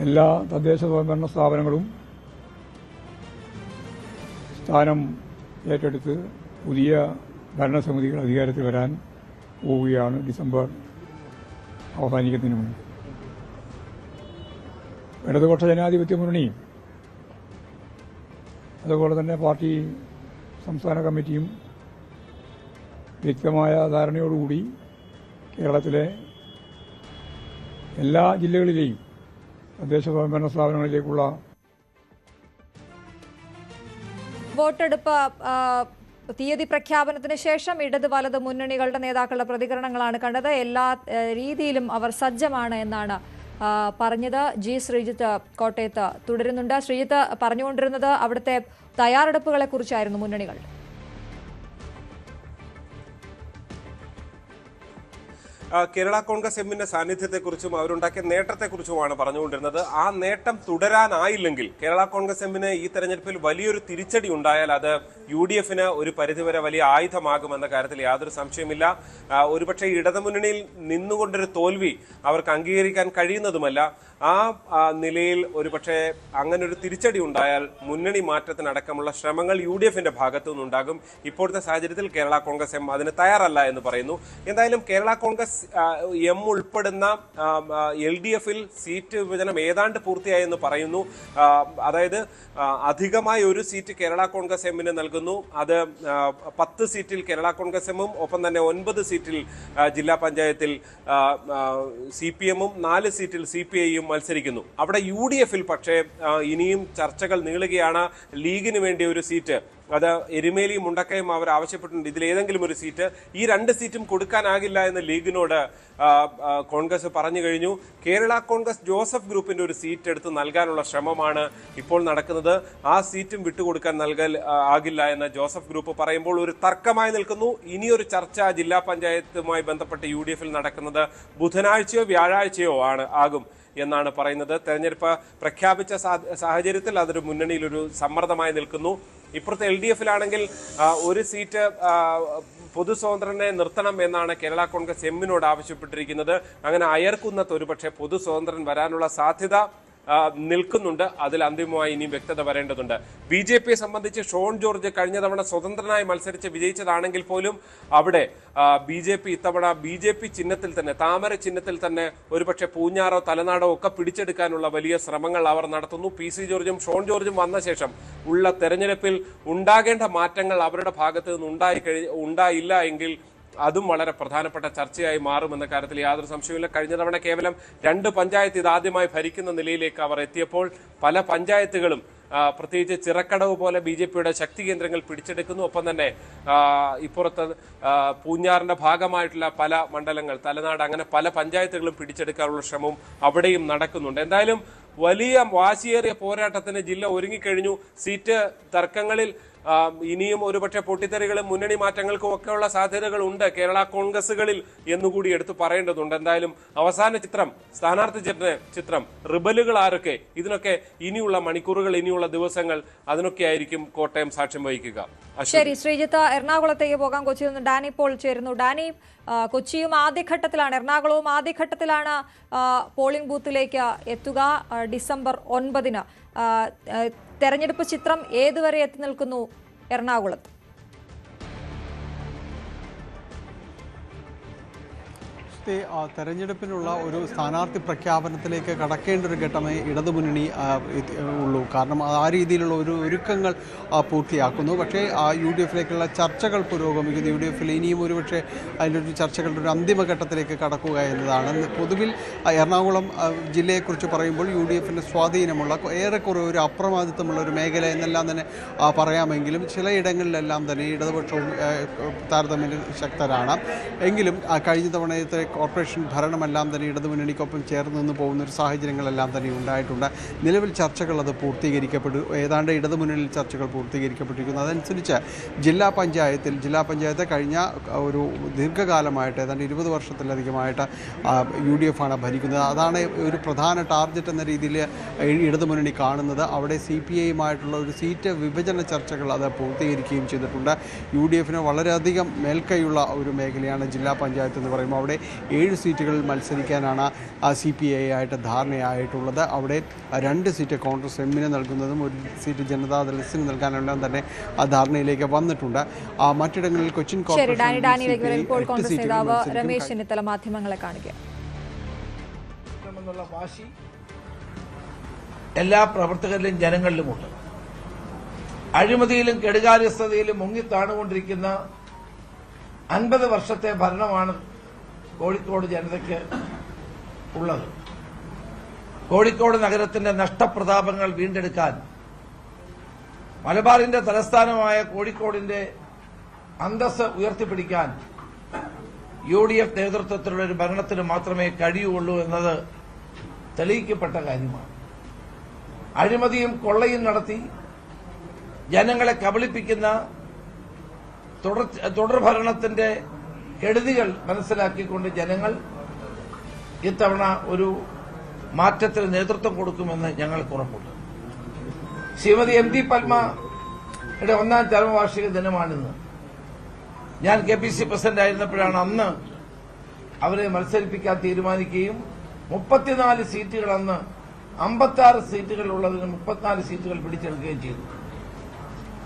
എല്ലാ തദ്ദേശ സ്വയംഭരണ സ്ഥാപനങ്ങളും സ്ഥാനം ഏറ്റെടുത്ത് പുതിയ ഭരണസമിതികൾ അധികാരത്തിൽ വരാൻ പോവുകയാണ് ഡിസംബർ അവസാനിക്കുന്നതിന് മുമ്പ്. ഇടതുപക്ഷ ജനാധിപത്യ മുന്നണിയും അതുപോലെ തന്നെ പാർട്ടി സംസ്ഥാന കമ്മിറ്റിയും വ്യക്തമായ ധാരണയോടുകൂടി കേരളത്തിലെ എല്ലാ ജില്ലകളിലെയും തദ്ദേശ സ്വയംഭരണ സ്ഥാപനങ്ങളിലേക്കുള്ള വോട്ടെടുപ്പ് തീയതി പ്രഖ്യാപനത്തിന് ശേഷം ഇടത് വലത് മുന്നണികളുടെ നേതാക്കളുടെ പ്രതികരണങ്ങളാണ് കണ്ടത്. എല്ലാ രീതിയിലും അവർ സജ്ജമാണ് എന്നാണ് പറഞ്ഞത്. ശ്രീജിത്ത് കോട്ടയത്ത് തുടരുന്നുണ്ട്. ശ്രീജിത്ത്, പറഞ്ഞുകൊണ്ടിരുന്നത് അവിടുത്തെ തയ്യാറെടുപ്പുകളെ കുറിച്ചായിരുന്നു മുന്നണികൾ. കേരള കോൺഗ്രസ് എമ്മിന്റെ സാന്നിധ്യത്തെക്കുറിച്ചും അവരുണ്ടാക്കിയ നേട്ടത്തെക്കുറിച്ചുമാണ് പറഞ്ഞുകൊണ്ടിരുന്നത്. ആ നേട്ടം തുടരാനായില്ലെങ്കിൽ കേരള കോൺഗ്രസ് എമ്മിന് ഈ തെരഞ്ഞെടുപ്പിൽ വലിയൊരു തിരിച്ചടി ഉണ്ടായാൽ അത് UDF-ന് ഒരു പരിധിവരെ വലിയ ആയുധമാകുമെന്ന കാര്യത്തിൽ യാതൊരു സംശയമില്ല. ഒരുപക്ഷെ ഇടതുമുന്നണിയിൽ നിന്നുകൊണ്ടൊരു തോൽവി അവർക്ക് അംഗീകരിക്കാൻ കഴിയുന്നതുമല്ല. നിലയിൽ ഒരുപക്ഷെ അങ്ങനെ ഒരു തിരിച്ചടി ഉണ്ടായാൽ മുന്നണി മാറ്റത്തിനടക്കമുള്ള ശ്രമങ്ങൾ UDF-ന്റെ ഭാഗത്തു നിന്നുണ്ടാകും. ഇപ്പോഴത്തെ സാഹചര്യത്തിൽ കേരള കോൺഗ്രസ് എം അതിന് തയ്യാറല്ല എന്ന് പറയുന്നു. എന്തായാലും കേരള കോൺഗ്രസ് എം ഉൾപ്പെടുന്ന LDF-ൽ സീറ്റ് വിഭജനം ഏതാണ്ട് പൂർത്തിയായെന്ന് പറയുന്നു. അതായത് അധികമായി ഒരു സീറ്റ് കേരള കോൺഗ്രസ് എമ്മിന് നൽകുന്നു. അത് 10 സീറ്റിൽ കേരള കോൺഗ്രസ് എമ്മും ഒപ്പം തന്നെ 9 സീറ്റിൽ ജില്ലാ പഞ്ചായത്തിൽ CPM-ഉം 4 സീറ്റിൽ CPI-യും മത്സരിക്കുന്നു. അവിടെ UDF-ൽ പക്ഷേ ഇനിയും ചർച്ചകൾ നീളുകയാണ്. ലീഗിന് വേണ്ടി ഒരു സീറ്റ്, അത് എരുമേലിയും മുണ്ടക്കയും അവർ ആവശ്യപ്പെട്ടിട്ടുണ്ട്. ഇതിലേതെങ്കിലും ഒരു സീറ്റ്, ഈ 2 സീറ്റും കൊടുക്കാനാകില്ല എന്ന് ലീഗിനോട് കോൺഗ്രസ് പറഞ്ഞു കഴിഞ്ഞു. കേരള കോൺഗ്രസ് ജോസഫ് ഗ്രൂപ്പിന്റെ ഒരു സീറ്റ് എടുത്ത് നൽകാനുള്ള ശ്രമമാണ് ഇപ്പോൾ നടക്കുന്നത്. ആ സീറ്റും വിട്ടുകൊടുക്കാൻ ആകില്ല എന്ന് ജോസഫ് ഗ്രൂപ്പ് പറയുമ്പോൾ ഒരു തർക്കമായി നിൽക്കുന്നു. ഇനിയൊരു ചർച്ച ജില്ലാ പഞ്ചായത്തുമായി ബന്ധപ്പെട്ട് UDF-ൽ നടക്കുന്നത് ബുധനാഴ്ചയോ വ്യാഴാഴ്ചയോ ആകും എന്നാണ് പറയുന്നത്. തെരഞ്ഞെടുപ്പ് പ്രഖ്യാപിച്ച സാഹചര്യത്തിൽ അതൊരു മുന്നണിയിലൊരു സമ്മർദ്ദമായി നിൽക്കുന്നു. ഇപ്പുറത്തെ LDF-ലാണെങ്കിൽ ഒരു സീറ്റ് പൊതു സ്വതന്ത്രനെ നിർത്തണം എന്നാണ് കേരള കോൺഗ്രസ് എമ്മിനോട് ആവശ്യപ്പെട്ടിരിക്കുന്നത്. അങ്ങനെ അയർക്കുന്നത്ത് ഒരുപക്ഷെ പൊതു സ്വതന്ത്രൻ വരാനുള്ള സാധ്യത നിൽക്കുന്നുണ്ട്. അതിൽ അന്തിമമായി ഇനിയും വ്യക്തത വരേണ്ടതുണ്ട്. BJP-യെ സംബന്ധിച്ച് ഷോൺ ജോർജ് കഴിഞ്ഞ തവണ സ്വതന്ത്രനായി മത്സരിച്ച് വിജയിച്ചതാണെങ്കിൽ പോലും അവിടെ BJP ഇത്തവണ BJP ചിഹ്നത്തിൽ തന്നെ, താമര ചിഹ്നത്തിൽ തന്നെ ഒരുപക്ഷെ പൂഞ്ഞാറോ തലനാടോ ഒക്കെ പിടിച്ചെടുക്കാനുള്ള വലിയ ശ്രമങ്ങൾ അവർ നടത്തുന്നു. PC ജോർജും ഷോൺ ജോർജും വന്ന ശേഷം ഉള്ള തെരഞ്ഞെടുപ്പിൽ ഉണ്ടാകേണ്ട മാറ്റങ്ങൾ അവരുടെ ഭാഗത്ത് നിന്ന് ഉണ്ടായില്ല എങ്കിൽ അതും വളരെ പ്രധാനപ്പെട്ട ചർച്ചയായി മാറുമെന്ന കാര്യത്തിൽ യാതൊരു സംശയവുമില്ല. കഴിഞ്ഞ തവണ കേവലം 2 പഞ്ചായത്ത് ഇതാദ്യമായി ഭരിക്കുന്ന നിലയിലേക്ക് അവർ എത്തിയപ്പോൾ പല പഞ്ചായത്തുകളും പ്രത്യേകിച്ച് ചിറക്കടവ് പോലെ BJP-യുടെ ശക്തി കേന്ദ്രങ്ങൾ പിടിച്ചെടുക്കുന്നു. ഒപ്പം തന്നെ ഇപ്പുറത്ത് പൂഞ്ഞാറിന്റെ ഭാഗമായിട്ടുള്ള പല മണ്ഡലങ്ങൾ, തലനാട്, അങ്ങനെ പല പഞ്ചായത്തുകളും പിടിച്ചെടുക്കാനുള്ള ശ്രമവും അവിടെയും നടക്കുന്നുണ്ട്. എന്തായാലും വലിയ വാശിയേറിയ പോരാട്ടത്തിന് ജില്ല ഒരുങ്ങിക്കഴിഞ്ഞു. സീറ്റ് തർക്കങ്ങളിൽ ഇനിയും ഒരുപക്ഷെ പൊട്ടിത്തെറികളും മുന്നണി മാറ്റങ്ങൾക്കും ഒക്കെയുള്ള സാധ്യതകൾ ഉണ്ട് കേരള കോൺഗ്രസുകളിൽ എന്നുകൂടി എടുത്തു പറയേണ്ടതുണ്ട്. എന്തായാലും അവസാന ചിത്രം, സ്ഥാനാർത്ഥി ചിത്രം, റിബലുകൾ ആരൊക്കെ, ഇതിനൊക്കെ ഇനിയുള്ള മണിക്കൂറുകൾ, ഇനിയുള്ള ദിവസങ്ങൾ, അതിനൊക്കെ ആയിരിക്കും കോട്ടയം സാക്ഷ്യം വഹിക്കുക. ശരി ശ്രീജിത്ത്, എറണാകുളത്തേക്ക് പോകാം. കൊച്ചിയിൽ നിന്ന് ഡാനി പോൾ ചേരുന്നു. ഡാനി, കൊച്ചിയും ആദ്യഘട്ടത്തിലാണ്, എറണാകുളവും ആദ്യഘട്ടത്തിലാണ് പോളിംഗ് ബൂത്തിലേക്ക് എത്തുക. ഡിസംബർ 9-ന് തെരഞ്ഞെടുപ്പ് ചിത്രം ഏതുവരെ എത്തി നിൽക്കുന്നു എറണാകുളത്ത്? തെരഞ്ഞെടുപ്പിനുള്ള ഒരു സ്ഥാനാർത്ഥി പ്രഖ്യാപനത്തിലേക്ക് കടക്കേണ്ട ഒരു ഘട്ടമേ ഇടതുമുന്നണി ഉള്ളൂ. കാരണം ആ രീതിയിലുള്ള ഒരു ഒരുക്കങ്ങൾ പൂർത്തിയാക്കുന്നു. പക്ഷേ UDF-ലേക്കുള്ള ചർച്ചകൾ പുരോഗമിക്കുന്നു. UDF-ൽ ഇനിയും ഒരുപക്ഷെ അതിൻ്റെ ഒരു ചർച്ചകളുടെ ഒരു അന്തിമഘട്ടത്തിലേക്ക് കടക്കുക എന്നതാണ്. പൊതുവിൽ എറണാകുളം ജില്ലയെക്കുറിച്ച് പറയുമ്പോൾ UDF-ന് സ്വാധീനമുള്ള, ഏറെക്കുറെ ഒരു അപ്രമാദിത്വമുള്ള ഒരു മേഖല എന്നെല്ലാം തന്നെ പറയാമെങ്കിലും ചിലയിടങ്ങളിലെല്ലാം തന്നെ ഇടതുപക്ഷവും താരതമ്യേന ശക്തരാണ്. എങ്കിലും കഴിഞ്ഞ തവണത്തെ കോർപ്പറേഷൻ ഭരണമെല്ലാം തന്നെ ഇടതുമുന്നണിക്കൊപ്പം ചേർന്ന് നിന്ന് പോകുന്ന ഒരു സാഹചര്യങ്ങളെല്ലാം തന്നെ ഉണ്ടായിട്ടുണ്ട്. നിലവിൽ ചർച്ചകൾ അത് ഏതാണ്ട് ഇടതുമുന്നണിയിൽ ചർച്ചകൾ പൂർത്തീകരിക്കപ്പെട്ടിരിക്കുന്നു. അതനുസരിച്ച് ജില്ലാ പഞ്ചായത്ത് കഴിഞ്ഞ ഒരു ദീർഘകാലമായിട്ട് ഏതാണ്ട് 20 വർഷത്തിലധികമായിട്ട് UDF-ആണ് ഭരിക്കുന്നത്. അതാണ് ഒരു പ്രധാന ടാർഗറ്റ് എന്ന രീതിയിൽ ഇടതുമുന്നണി കാണുന്നത്. അവിടെ CPI-യുമായിട്ടുള്ള ഒരു സീറ്റ് വിഭജന ചർച്ചകൾ അത് പൂർത്തീകരിക്കുകയും ചെയ്തിട്ടുണ്ട്. UDF-ന് വളരെയധികം മേൽക്കൈയുള്ള ഒരു മേഖലയാണ് ജില്ലാ പഞ്ചായത്ത് എന്ന് പറയുമ്പോൾ. അവിടെ 7 സീറ്റുകളിൽ മത്സരിക്കാനാണ് CPI-ആയിട്ട് ധാരണയായിട്ടുള്ളത്. അവിടെ 2 സീറ്റ് കോൺഗ്രസ് എമ്മിന് നൽകുന്നതും 1 സീറ്റ് ജനതാദൾ എസിന് നൽകാനെല്ലാം തന്നെ ആ ധാരണയിലേക്ക് വന്നിട്ടുണ്ട്. മറ്റിടങ്ങളിൽ കൊച്ചിൻ കോർപ്പറേഷൻ നേതാവ് രമേശ് ചെന്നിത്തല മാധ്യമങ്ങളെ കാണുക. വാശി എല്ലാ പ്രവർത്തകരിലും ജനങ്ങളിലുമുണ്ട്. അഴിമതിയിലും കെടുകാര്യസ്ഥതയിലും മുങ്ങിത്താണുകൊണ്ടിരിക്കുന്ന 50 വർഷത്തെ ഭരണമാണ് കോഴിക്കോട് ജനതയ്ക്ക് ഉള്ളത്. കോഴിക്കോട് നഗരത്തിന്റെ നഷ്ടപ്രതാപങ്ങൾ വീണ്ടെടുക്കാൻ, മലബാറിന്റെ തലസ്ഥാനമായ കോഴിക്കോടിന്റെ അന്തസ്സ് ഉയർത്തിപ്പിടിക്കാൻ UDF നേതൃത്വത്തിലുള്ള ഒരു ഭരണത്തിന് മാത്രമേ കഴിയുള്ളൂ എന്നത് തെളിയിക്കപ്പെട്ട കാര്യമാണ്. അഴിമതിയും കൊള്ളയും നടത്തി ജനങ്ങളെ കബളിപ്പിക്കുന്ന തുടർഭരണത്തിന്റെ കെടുതികൾ മനസ്സിലാക്കിക്കൊണ്ട് ജനങ്ങൾ ഇത്തവണ ഒരു മാറ്റത്തിന് നേതൃത്വം കൊടുക്കുമെന്ന് ഞങ്ങൾക്ക് ഉറപ്പുണ്ട്. ശ്രീമതി MD പത്മയുടെ 1ാം ചരമവാർഷിക ദിനമാണിന്ന്. ഞാൻ KPC പ്രസിഡന്റ് ആയിരുന്നപ്പോഴാണ് അന്ന് അവരെ മത്സരിപ്പിക്കാൻ തീരുമാനിക്കുകയും 34 സീറ്റുകളെന്ന് 56 സീറ്റുകൾ ഉള്ളതിന് 34 സീറ്റുകൾ പിടിച്ചെടുക്കുകയും ചെയ്തു.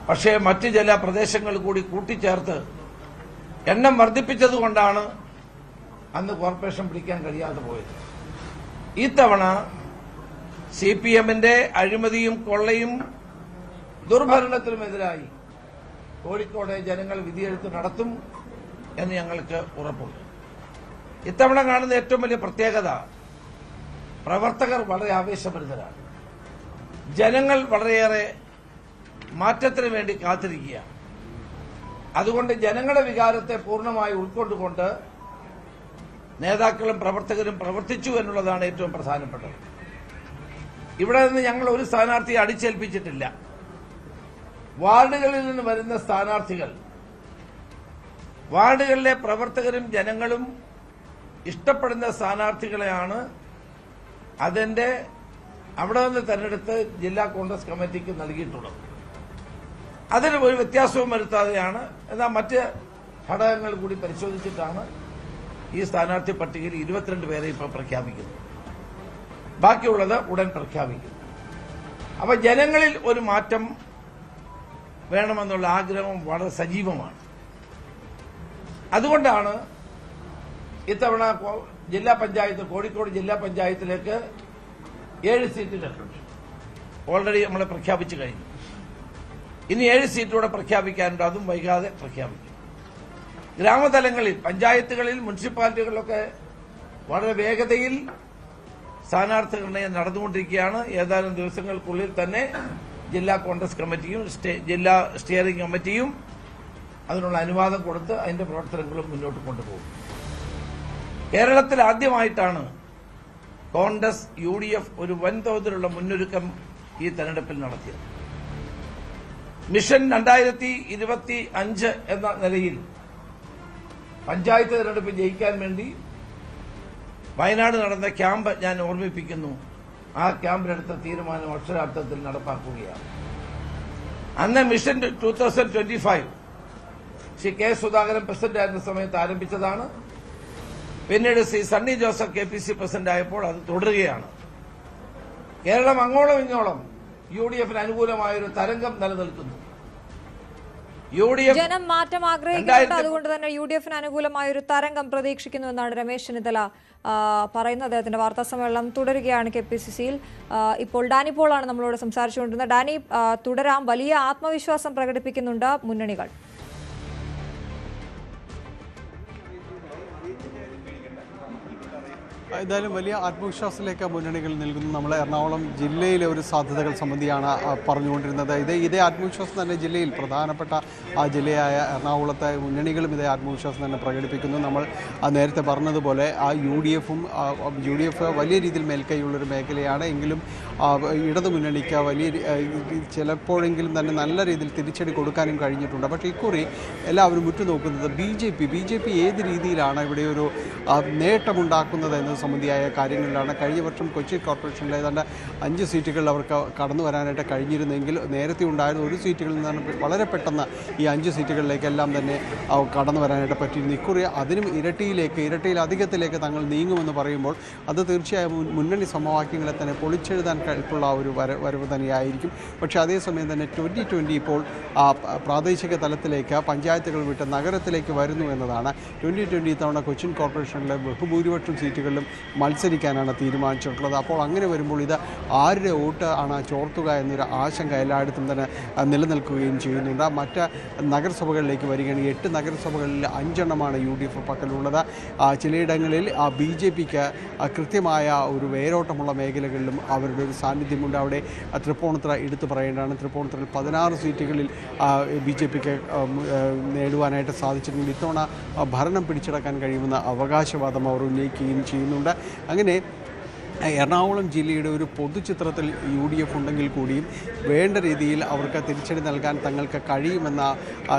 പക്ഷേ മറ്റ് ചില പ്രദേശങ്ങൾ കൂടി കൂട്ടിച്ചേർത്ത് എണ്ണം വർദ്ധിപ്പിച്ചതുകൊണ്ടാണ് അന്ന് കോർപ്പറേഷൻ പിടിക്കാൻ കഴിയാതെ പോയത്. ഇത്തവണ CPM-ന്റെ അഴിമതിയും കൊള്ളയും ദുർഭരണത്തിനുമെതിരായി കോഴിക്കോട് ജനങ്ങൾ വിധിയെഴുത്ത് നടത്തും എന്ന് ഞങ്ങൾക്ക് ഉറപ്പുണ്ട്. ഇത്തവണ കാണുന്ന ഏറ്റവും വലിയ പ്രത്യേകത പ്രവർത്തകർ വളരെ ആവേശഭരിതരാണ്. ജനങ്ങൾ വളരെയേറെ മാറ്റത്തിന് വേണ്ടി കാത്തിരിക്കുകയാണ്. അതുകൊണ്ട് ജനങ്ങളുടെ വികാരത്തെ പൂർണ്ണമായി ഉൾക്കൊണ്ടുകൊണ്ട് നേതാക്കളും പ്രവർത്തകരും പ്രവർത്തിച്ചു എന്നുള്ളതാണ് ഏറ്റവും പ്രധാനപ്പെട്ടത്. ഇവിടെ നിന്ന് ഞങ്ങൾ ഒരു സ്ഥാനാർത്ഥിയെ അടിച്ചേൽപ്പിച്ചിട്ടില്ല. വാർഡുകളിൽ നിന്ന് വരുന്ന സ്ഥാനാർത്ഥികൾ വാർഡുകളിലെ പ്രവർത്തകരും ജനങ്ങളും ഇഷ്ടപ്പെടുന്ന സ്ഥാനാർത്ഥികളെയാണ് അവിടെ നിന്ന് തെരഞ്ഞെടുത്ത് ജില്ലാ കോൺഗ്രസ് കമ്മിറ്റിക്ക് നൽകിയിട്ടുള്ളത്. അതിന് ഒരു വ്യത്യാസവും വരുത്താതെയാണ്. എന്നാൽ മറ്റ് ഘടകങ്ങൾ കൂടി പരിശോധിച്ചിട്ടാണ് ഈ സ്ഥാനാർത്ഥി പട്ടികയിൽ 22 പേരെ ഇപ്പോൾ പ്രഖ്യാപിക്കുന്നത്. ബാക്കിയുള്ളത് ഉടൻ പ്രഖ്യാപിക്കും. അപ്പൊ ജനങ്ങളിൽ ഒരു മാറ്റം വേണമെന്നുള്ള ആഗ്രഹം വളരെ സജീവമാണ്. അതുകൊണ്ടാണ് ഇത്തവണ ജില്ലാ പഞ്ചായത്ത് കോഴിക്കോട് ജില്ലാ പഞ്ചായത്തിലേക്ക് 7 സീറ്റുകൾ ഓൾറെഡി നമ്മൾ പ്രഖ്യാപിച്ചു കഴിഞ്ഞു. ഇനി 7 സീറ്റൂടെ പ്രഖ്യാപിക്കാനുണ്ട്. അതും വൈകാതെ പ്രഖ്യാപിക്കും. ഗ്രാമതലങ്ങളിൽ, പഞ്ചായത്തുകളിൽ, മുനിസിപ്പാലിറ്റികളിലൊക്കെ വളരെ വേഗതയിൽ സ്ഥാനാർത്ഥി നിർണയം നടന്നുകൊണ്ടിരിക്കുകയാണ്. ഏതാനും ദിവസങ്ങൾക്കുള്ളിൽ തന്നെ ജില്ലാ കോൺഗ്രസ് കമ്മിറ്റിയും ജില്ലാ സ്റ്റിയറിംഗ് കമ്മിറ്റിയും അതിനുള്ള അനുവാദം കൊടുത്ത് അതിന്റെ പ്രവർത്തനങ്ങളും മുന്നോട്ട് കൊണ്ടുപോകും. കേരളത്തിൽ ആദ്യമായിട്ടാണ് കോൺഗ്രസ് UDF ഒരു വൻതോതിലുള്ള മുന്നൊരുക്കം ഈ തെരഞ്ഞെടുപ്പിൽ നടത്തിയത്. മിഷൻ 2025 എന്ന നിലയിൽ പഞ്ചായത്ത് തെരഞ്ഞെടുപ്പ് ജയിക്കാൻ വേണ്ടി വയനാട് നടന്ന ക്യാമ്പ് ഞാൻ ഓർമ്മിപ്പിക്കുന്നു. ആ ക്യാമ്പിലെടുത്ത തീരുമാനം അക്ഷരാർത്ഥത്തിൽ നടപ്പാക്കുകയാണ്. അന്ന് mission 2025 Shri K Sudhakaran president ആയിരുന്ന സമയത്ത് ആരംഭിച്ചതാണ്. പിന്നീട് ശ്രീ സണ്ണി ജോസഫ് KPC പ്രസിഡന്റ് ആയപ്പോൾ അത് തുടരുകയാണ്. കേരളം അങ്ങോളം ഇങ്ങോളം UDF-ന് അനുകൂലമായൊരു തരംഗം നിലനിൽക്കുന്നു. ജനം മാറ്റം ആഗ്രഹിക്കുന്നുണ്ട്. അതുകൊണ്ട് തന്നെ UDF-ന് അനുകൂലമായ ഒരു തരംഗം പ്രതീക്ഷിക്കുന്നു എന്നാണ് രമേശ് ചെന്നിത്തല പറയുന്നത്. അദ്ദേഹത്തിന്റെ വാർത്താ സമ്മേളനം തുടരുകയാണ് KPCC-യിൽ. ഇപ്പോൾ ഡാനി പോളാണ് നമ്മളോട് സംസാരിച്ചുകൊണ്ടിരുന്നത്. ഡാനി, തുടരാം. വലിയ ആത്മവിശ്വാസം പ്രകടിപ്പിക്കുന്നുണ്ട് മുന്നണികൾ. ഏതായാലും വലിയ ആത്മവിശ്വാസത്തിലേക്ക് മുന്നണികൾ നൽകുന്നു. നമ്മൾ എറണാകുളം ജില്ലയിലെ ഒരു സാധ്യതകൾ സംബന്ധിയാണ് പറഞ്ഞുകൊണ്ടിരുന്നത്. ഇതേ ആത്മവിശ്വാസം തന്നെ ജില്ലയിൽ പ്രധാനപ്പെട്ട ആ ജില്ലയായ എറണാകുളത്തെ മുന്നണികളും ഇതേ ആത്മവിശ്വാസം തന്നെ പ്രകടിപ്പിക്കുന്നു. നമ്മൾ നേരത്തെ പറഞ്ഞതുപോലെ ആ UDF വലിയ രീതിയിൽ മേൽക്കൈയുള്ളൊരു മേഖലയാണ്. എങ്കിലും ഇടതു മുന്നണിക്ക് വലിയ ചിലപ്പോഴെങ്കിലും തന്നെ നല്ല രീതിയിൽ തിരിച്ചടി കൊടുക്കാനും കഴിഞ്ഞിട്ടുണ്ട്. പക്ഷേ ഇക്കുറി എല്ലാവരും ഉറ്റുനോക്കുന്നത് BJP ഏത് രീതിയിലാണ് ഇവിടെ ഒരു നേട്ടമുണ്ടാക്കുന്നത് എന്നത് സംബന്ധിയായ കാര്യങ്ങളിലാണ്. കഴിഞ്ഞ വർഷം കൊച്ചി കോർപ്പറേഷനിൽ ഏതാണ്ട് 5 സീറ്റുകൾ അവർക്ക് കടന്നു വരാനായിട്ട് കഴിഞ്ഞിരുന്നെങ്കിൽ നേരത്തെ ഉണ്ടായിരുന്ന 1 സീറ്റുകളിൽ നിന്നാണ് വളരെ പെട്ടെന്ന് ഈ 5 സീറ്റുകളിലേക്കെല്ലാം തന്നെ കടന്നു വരാനായിട്ട് പറ്റിയിരുന്നു. ഇക്കുറി അതിനും ഇരട്ടിയിലധികത്തിലേക്ക് തങ്ങൾ നീങ്ങുമെന്ന് പറയുമ്പോൾ അത് തീർച്ചയായും മുന്നണി സമവാക്യങ്ങളെ തന്നെ പൊളിച്ചെഴുതാൻ കഴിപ്പുള്ള ഒരു വരവ് തന്നെയായിരിക്കും. പക്ഷേ അതേസമയം തന്നെ 2020 ഇപ്പോൾ പ്രാദേശിക തലത്തിലേക്ക് പഞ്ചായത്തുകൾ വിട്ട് നഗരത്തിലേക്ക് വരുന്നു എന്നതാണ്. 2020 തവണ കൊച്ചിൻ കോർപ്പറേഷനിലെ ബഹുഭൂരിപക്ഷം സീറ്റുകളിലും മത്സരിക്കാനാണ് തീരുമാനിച്ചിട്ടുള്ളത്. അപ്പോൾ അങ്ങനെ വരുമ്പോൾ ഇത് ആരുടെ വോട്ട് ആണ് ചോർത്തുക എന്നൊരു ആശങ്ക എല്ലായിടത്തും തന്നെ നിലനിൽക്കുകയും ചെയ്യുന്നുണ്ട്. മറ്റ് നഗരസഭകളിലേക്ക് വരികയാണെങ്കിൽ 8 നഗരസഭകളിൽ 5 എണ്ണമാണ് UDF പക്കലുള്ളത്. ചിലയിടങ്ങളിൽ BJPക്ക് കൃത്യമായ ഒരു വേരോട്ടമുള്ള മേഖലകളിലും അവരുടെ ഒരു സാന്നിധ്യമുണ്ട്. അവിടെ തൃപ്പൂണിത്തുറ എടുത്തു പറയേണ്ടതാണ്. തൃപ്പൂണിത്തുറയിൽ 16 സീറ്റുകളിൽ BJPക്ക് നേടുവാനായിട്ട് സാധിച്ചിട്ടുണ്ട്. ഇത്തവണ ഭരണം പിടിച്ചെടുക്കാൻ കഴിയുമെന്ന അവകാശവാദം അവർ ഉന്നയിക്കുകയും ചെയ്യുന്നുണ്ട്. അങ്ങനെ എറണാകുളം ജില്ലയുടെ ഒരു പൊതുചിത്രത്തിൽ UDF ഉണ്ടെങ്കിൽ കൂടിയും വേണ്ട രീതിയിൽ അവർക്ക് തിരിച്ചടി നൽകാൻ തങ്ങൾക്ക് കഴിയുമെന്ന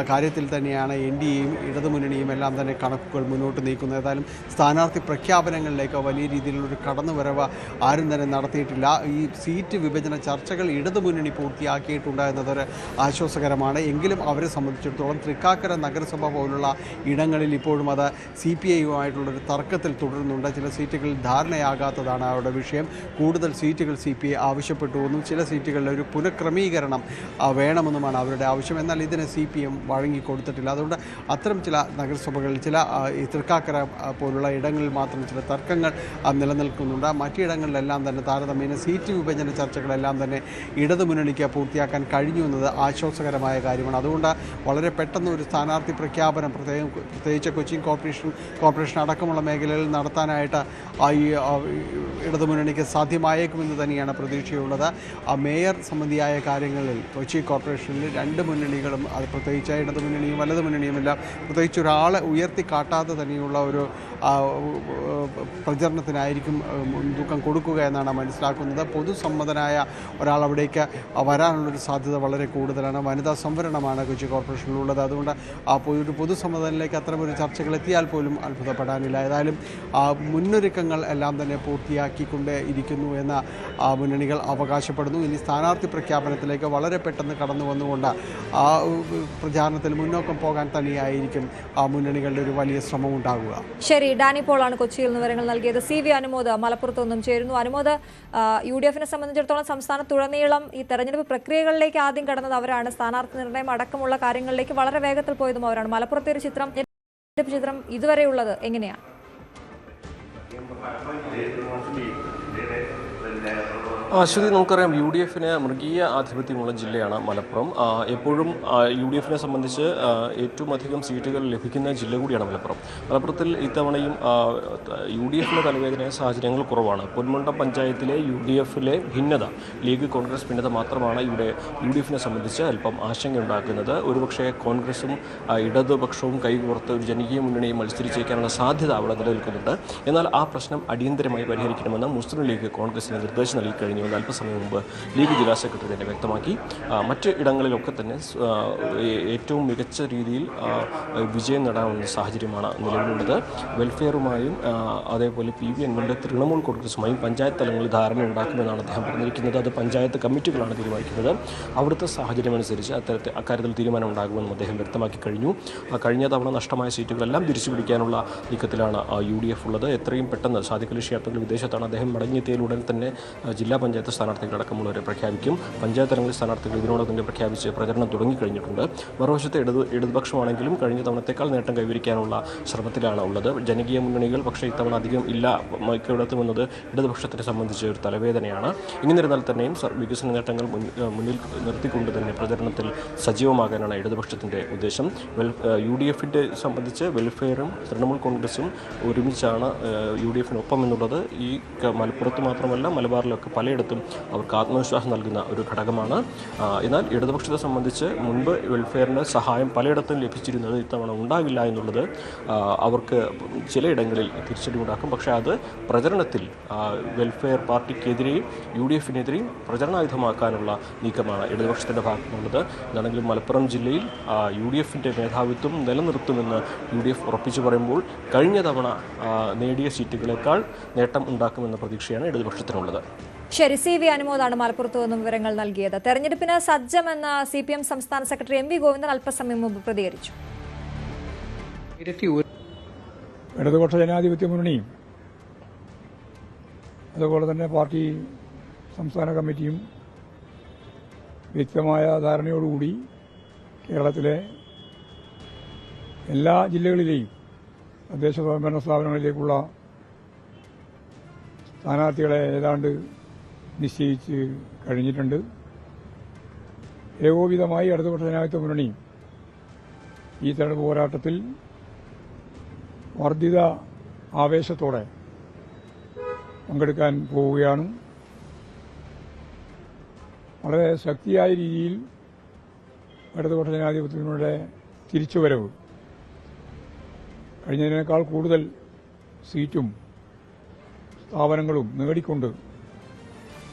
കാര്യത്തിൽ തന്നെയാണ് NDAയും ഇടതുമുന്നണിയും എല്ലാം തന്നെ കണക്കുകൾ മുന്നോട്ട് നീക്കുന്നത്. ഏതായാലും സ്ഥാനാർത്ഥി പ്രഖ്യാപനങ്ങളിലേക്ക് വലിയ രീതിയിലുള്ളൊരു കടന്നുവരവ് ആരും തന്നെ നടത്തിയിട്ടില്ല. ഈ സീറ്റ് വിഭജന ചർച്ചകൾ ഇടതുമുന്നണി പൂർത്തിയാക്കിയിട്ടുണ്ട് എന്നതൊരു ആശ്വാസകരമാണ്. എങ്കിലും അവരെ സംബന്ധിച്ചിടത്തോളം തൃക്കാക്കര നഗരസഭ പോലുള്ള ഇടങ്ങളിൽ ഇപ്പോഴും അത് CPIയുമായിട്ടുള്ളൊരു തർക്കത്തിൽ തുടരുന്നുണ്ട്. ചില സീറ്റുകളിൽ ധാരണയാകാത്തതാണ് അവരുടെ വിഷയം. കൂടുതൽ സീറ്റുകൾ CPI ആവശ്യപ്പെട്ടുവെന്നും ചില സീറ്റുകളിൽ ഒരു പുനഃക്രമീകരണം വേണമെന്നുമാണ് അവരുടെ ആവശ്യം. എന്നാൽ ഇതിന് CPM വഴങ്ങിക്കൊടുത്തിട്ടില്ല. അതുകൊണ്ട് അത്തരം ചില നഗരസഭകളിൽ ചില തൃക്കാക്കര പോലുള്ള ഇടങ്ങളിൽ മാത്രം ചില തർക്കങ്ങൾ നിലനിൽക്കുന്നുണ്ട്. മറ്റിടങ്ങളിലെല്ലാം തന്നെ താരതമ്യേന സീറ്റ് വിഭജന ചർച്ചകളെല്ലാം തന്നെ ഇടതുമുന്നണിക്ക് പൂർത്തിയാക്കാൻ കഴിഞ്ഞു എന്നത് ആശ്വാസകരമായ കാര്യമാണ്. അതുകൊണ്ട് വളരെ പെട്ടെന്ന് ഒരു സ്ഥാനാർത്ഥി പ്രഖ്യാപനം പ്രത്യേകിച്ച് കൊച്ചിൻ കോർപ്പറേഷൻ അടക്കമുള്ള മേഖലകളിൽ നടത്താനായിട്ട് ഈ ഇടതുമുന്നണിക്ക് സാധ്യമായേക്കുമെന്ന് തന്നെയാണ് പ്രതീക്ഷയുള്ളത്. മേയർ സംബന്ധിയായ കാര്യങ്ങളിൽ കൊച്ചി കോർപ്പറേഷനിൽ രണ്ട് മുന്നണികളും, അത് പ്രത്യേകിച്ച് ഇടതുമുന്നണിയും വലതുമുന്നണിയുമെല്ലാം പ്രത്യേകിച്ച് ഒരാളെ ഉയർത്തിക്കാട്ടാതെ തന്നെയുള്ള ഒരു പ്രചരണത്തിനായിരിക്കും മുൻതൂക്കം കൊടുക്കുക എന്നാണ് മനസ്സിലാക്കുന്നത്. പൊതുസമ്മതനായ ഒരാൾ അവിടേക്ക് വരാനുള്ളൊരു സാധ്യത വളരെ കൂടുതലാണ്. വനിതാ സംവരണമാണ് കൊച്ചി കോർപ്പറേഷനിലുള്ളത്. അതുകൊണ്ട് ഒരു പൊതുസമ്മതനിലേക്ക് അത്തരമൊരു ചർച്ചകൾ എത്തിയാൽ പോലും അത്ഭുതപ്പെടാനില്ല. ഏതായാലും മുന്നൊരുക്കങ്ങൾ എല്ലാം തന്നെ പൂർത്തിയാക്കിക്കൊണ്ട് ഇരിക്കുന്നു എന്ന് മുന്നണികൾ അവകാശപ്പെടുന്നു. ഇനി സ്ഥാനാർത്ഥി പ്രഖ്യാപനത്തിലേക്ക് വളരെ പെട്ടെന്ന് കടന്നു വന്നുകൊണ്ട് പ്രചാരണത്തിൽ മുന്നോക്കം പോകാൻ തന്നെയായിരിക്കും മുന്നണികളുടെ ഒരു വലിയ ശ്രമം ഉണ്ടാകുക. ശരി, ഡാനി പോളാണ് കൊച്ചിയിൽ നിന്ന് വിവരങ്ങൾ നൽകിയത്. CV അനുമോദ് മലപ്പുറത്തു നിന്നും ചേരുന്നു. അനുമോദ്, UDFനെ സംബന്ധിച്ചിടത്തോളം സംസ്ഥാനത്തുടനീളം ഈ തെരഞ്ഞെടുപ്പ് പ്രക്രിയകളിലേക്ക് ആദ്യം കടന്നത് അവരാണ്. സ്ഥാനാർത്ഥി നിർണ്ണയം അടക്കമുള്ള കാര്യങ്ങളിലേക്ക് വളരെ വേഗത്തിൽ പോയതും അവരാണ്. മലപ്പുറത്തെ ഒരു ചിത്രം ഇതുവരെയുള്ളത് എങ്ങനെയാണ്? അശ്വതി, നമുക്കറിയാം UDFന് മൃഗീയ ആധിപത്യമുള്ള ജില്ലയാണ് മലപ്പുറം. എപ്പോഴും UDFനെ സംബന്ധിച്ച് ഏറ്റവും അധികം സീറ്റുകൾ ലഭിക്കുന്ന ജില്ല കൂടിയാണ് മലപ്പുറം. മലപ്പുറത്തിൽ ഇത്തവണയും UDFിന് തലവേദനയായ സാഹചര്യങ്ങൾ കുറവാണ്. പൊന്മുണ്ടം പഞ്ചായത്തിലെ UDFിലെ ഭിന്നത, ലീഗ് കോൺഗ്രസ് ഭിന്നത മാത്രമാണ് ഇവിടെ UDFനെ സംബന്ധിച്ച് അല്പം ആശങ്കയുണ്ടാക്കുന്നത്. ഒരുപക്ഷെ കോൺഗ്രസും ഇടതുപക്ഷവും കൈകോർത്ത് ഒരു ജനകീയ മുന്നണിയും മത്സരിച്ചേക്കാനുള്ള സാധ്യത അവിടെ നിലനിൽക്കുന്നുണ്ട്. എന്നാൽ ആ പ്രശ്നം അടിയന്തരമായി പരിഹരിക്കണമെന്ന് മുസ്ലിം ലീഗ് കോൺഗ്രസിന് നിർദ്ദേശം നൽകി കഴിഞ്ഞു. അല്പസമയം മുമ്പ് ലീഗ് ജില്ലാ സെക്രട്ടറി തന്നെ വ്യക്തമാക്കി. മറ്റ് ഇടങ്ങളിലൊക്കെ തന്നെ ഏറ്റവും മികച്ച രീതിയിൽ വിജയം നേടാവുന്ന സാഹചര്യമാണ് നിലവിലുള്ളത്. വെൽഫെയറുമായും അതേപോലെ PVNന്റെ തൃണമൂൽ കോൺഗ്രസുമായും പഞ്ചായത്ത് തലങ്ങളിൽ ധാരണ ഉണ്ടാക്കുമെന്നാണ് അദ്ദേഹം പറഞ്ഞിരിക്കുന്നത്. അത് പഞ്ചായത്ത് കമ്മിറ്റികളാണ് തീരുമാനിക്കുന്നത്. അവിടുത്തെ സാഹചര്യമനുസരിച്ച് അക്കാര്യത്തിൽ തീരുമാനം ഉണ്ടാകുമെന്നും അദ്ദേഹം വ്യക്തമാക്കി കഴിഞ്ഞു. കഴിഞ്ഞ തവണ നഷ്ടമായ സീറ്റുകളെല്ലാം തിരിച്ചു പിടിക്കാനുള്ള നീക്കത്തിലാണ് UDF ഉള്ളത്. എത്രയും പെട്ടെന്ന് സാദിഖ് അലി ശിഹാബ് തങ്ങൾ വിദേശത്താണ്. അദ്ദേഹം മടങ്ങിയെത്തിയതിലുടൻ തന്നെ ജില്ലാ പഞ്ചായത്ത് സ്ഥാനാർത്ഥികളടക്കമുള്ളവരെ പ്രഖ്യാപിക്കും. പഞ്ചായത്ത് തലങ്ങളിൽ സ്ഥാനാർത്ഥികൾ ഇതിനോടൊപ്പം തന്നെ പ്രഖ്യാപിച്ച് പ്രചരണം തുടങ്ങിക്കഴിഞ്ഞിട്ടുണ്ട്. മറുവശത്ത് ഇടതുപക്ഷമാണെങ്കിലും കഴിഞ്ഞ തവണത്തേക്കാൾ നേട്ടം കൈവരിക്കാനുള്ള ശ്രമത്തിലാണ് ഉള്ളത്. ജനകീയ മുന്നണികൾ പക്ഷേ ഇത്തവണ അധികം ഇല്ല മൈക്കിടത്തുമെന്നത് ഇടതുപക്ഷത്തിനെ സംബന്ധിച്ച് ഒരു തലവേദനയാണ്. എന്നിരുന്നാൽ തന്നെയും വികസന നേട്ടങ്ങൾ മുന്നിൽ നിർത്തിക്കൊണ്ട് തന്നെ പ്രചരണത്തിൽ സജീവമാകാനാണ് ഇടതുപക്ഷത്തിൻ്റെ ഉദ്ദേശം. UDFിൻ്റെ സംബന്ധിച്ച് വെൽഫെയറും തൃണമൂൽ കോൺഗ്രസും ഒരുമിച്ചാണ് UDFിനൊപ്പം എന്നുള്ളത് ഈ മലപ്പുറത്ത് മാത്രമല്ല മലബാറിലൊക്കെ പലയിടത്തും അവർക്ക് ആത്മവിശ്വാസം നൽകുന്ന ഒരു ഘടകമാണ്. എന്നാൽ ഇടതുപക്ഷത്തെ സംബന്ധിച്ച് മുൻപ് വെൽഫെയറിൻ്റെ സഹായം പലയിടത്തും ലഭിച്ചിരുന്നത് ഇത്തവണ ഉണ്ടാകില്ല എന്നുള്ളത് അവർക്ക് ചിലയിടങ്ങളിൽ തിരിച്ചടി ഉണ്ടാക്കും. പക്ഷേ അത് പ്രചരണത്തിൽ വെൽഫെയർ പാർട്ടിക്കെതിരെയും UDFിനെതിരെയും പ്രചരണായുധമാക്കാനുള്ള നീക്കമാണ് ഇടതുപക്ഷത്തിൻ്റെ ഭാഗത്തുനിന്നുള്ളത്. ഇതാണെങ്കിലും മലപ്പുറം ജില്ലയിൽ UDFിൻ്റെ മേധാവിത്വം നിലനിർത്തുമെന്ന് UDF ഉറപ്പിച്ചു പറയുമ്പോൾ കഴിഞ്ഞ തവണ നേടിയ സീറ്റുകളേക്കാൾ നേട്ടം ഉണ്ടാക്കുമെന്ന പ്രതീക്ഷയാണ് ഇടതുപക്ഷത്തിനുള്ളത്. ശരി, CV അനുമോദാണ് മലപ്പുറത്ത് നിന്നും വിവരങ്ങൾ നൽകിയത്. തെരഞ്ഞെടുപ്പിന് സജ്ജമെന്ന് CPM സംസ്ഥാന സെക്രട്ടറി MV ഗോവിന്ദൻ അല്പസമയം മുമ്പ് പ്രതികരിച്ചു. ഇടതുപക്ഷ ജനാധിപത്യ മുന്നണിയും അതുപോലെ തന്നെ പാർട്ടി സംസ്ഥാന കമ്മിറ്റിയും വ്യക്തമായ ധാരണയോടുകൂടി കേരളത്തിലെ എല്ലാ ജില്ലകളിലെയും തദ്ദേശ സ്വയംഭരണ സ്ഥാപനങ്ങളിലേക്കുള്ള സ്ഥാനാർത്ഥികളെ ഏതാണ്ട് നിശ്ചയിച്ച് കഴിഞ്ഞിട്ടുണ്ട്. ഏകോപിതമായി ഇടതുപക്ഷ ജനാധിപത്യ മുന്നണിയും ഈ തെരഞ്ഞെടുപ്പ് പോരാട്ടത്തിൽ വർദ്ധിത ആവേശത്തോടെ പങ്കെടുക്കാൻ പോവുകയാണ്. വളരെ ശക്തിയായ രീതിയിൽ ഇടതുപക്ഷ ജനാധിപത്യത്തിലൂടെ തിരിച്ചുവരവ്, കഴിഞ്ഞതിനേക്കാൾ കൂടുതൽ സീറ്റും സ്ഥാപനങ്ങളും നേടിക്കൊണ്ട്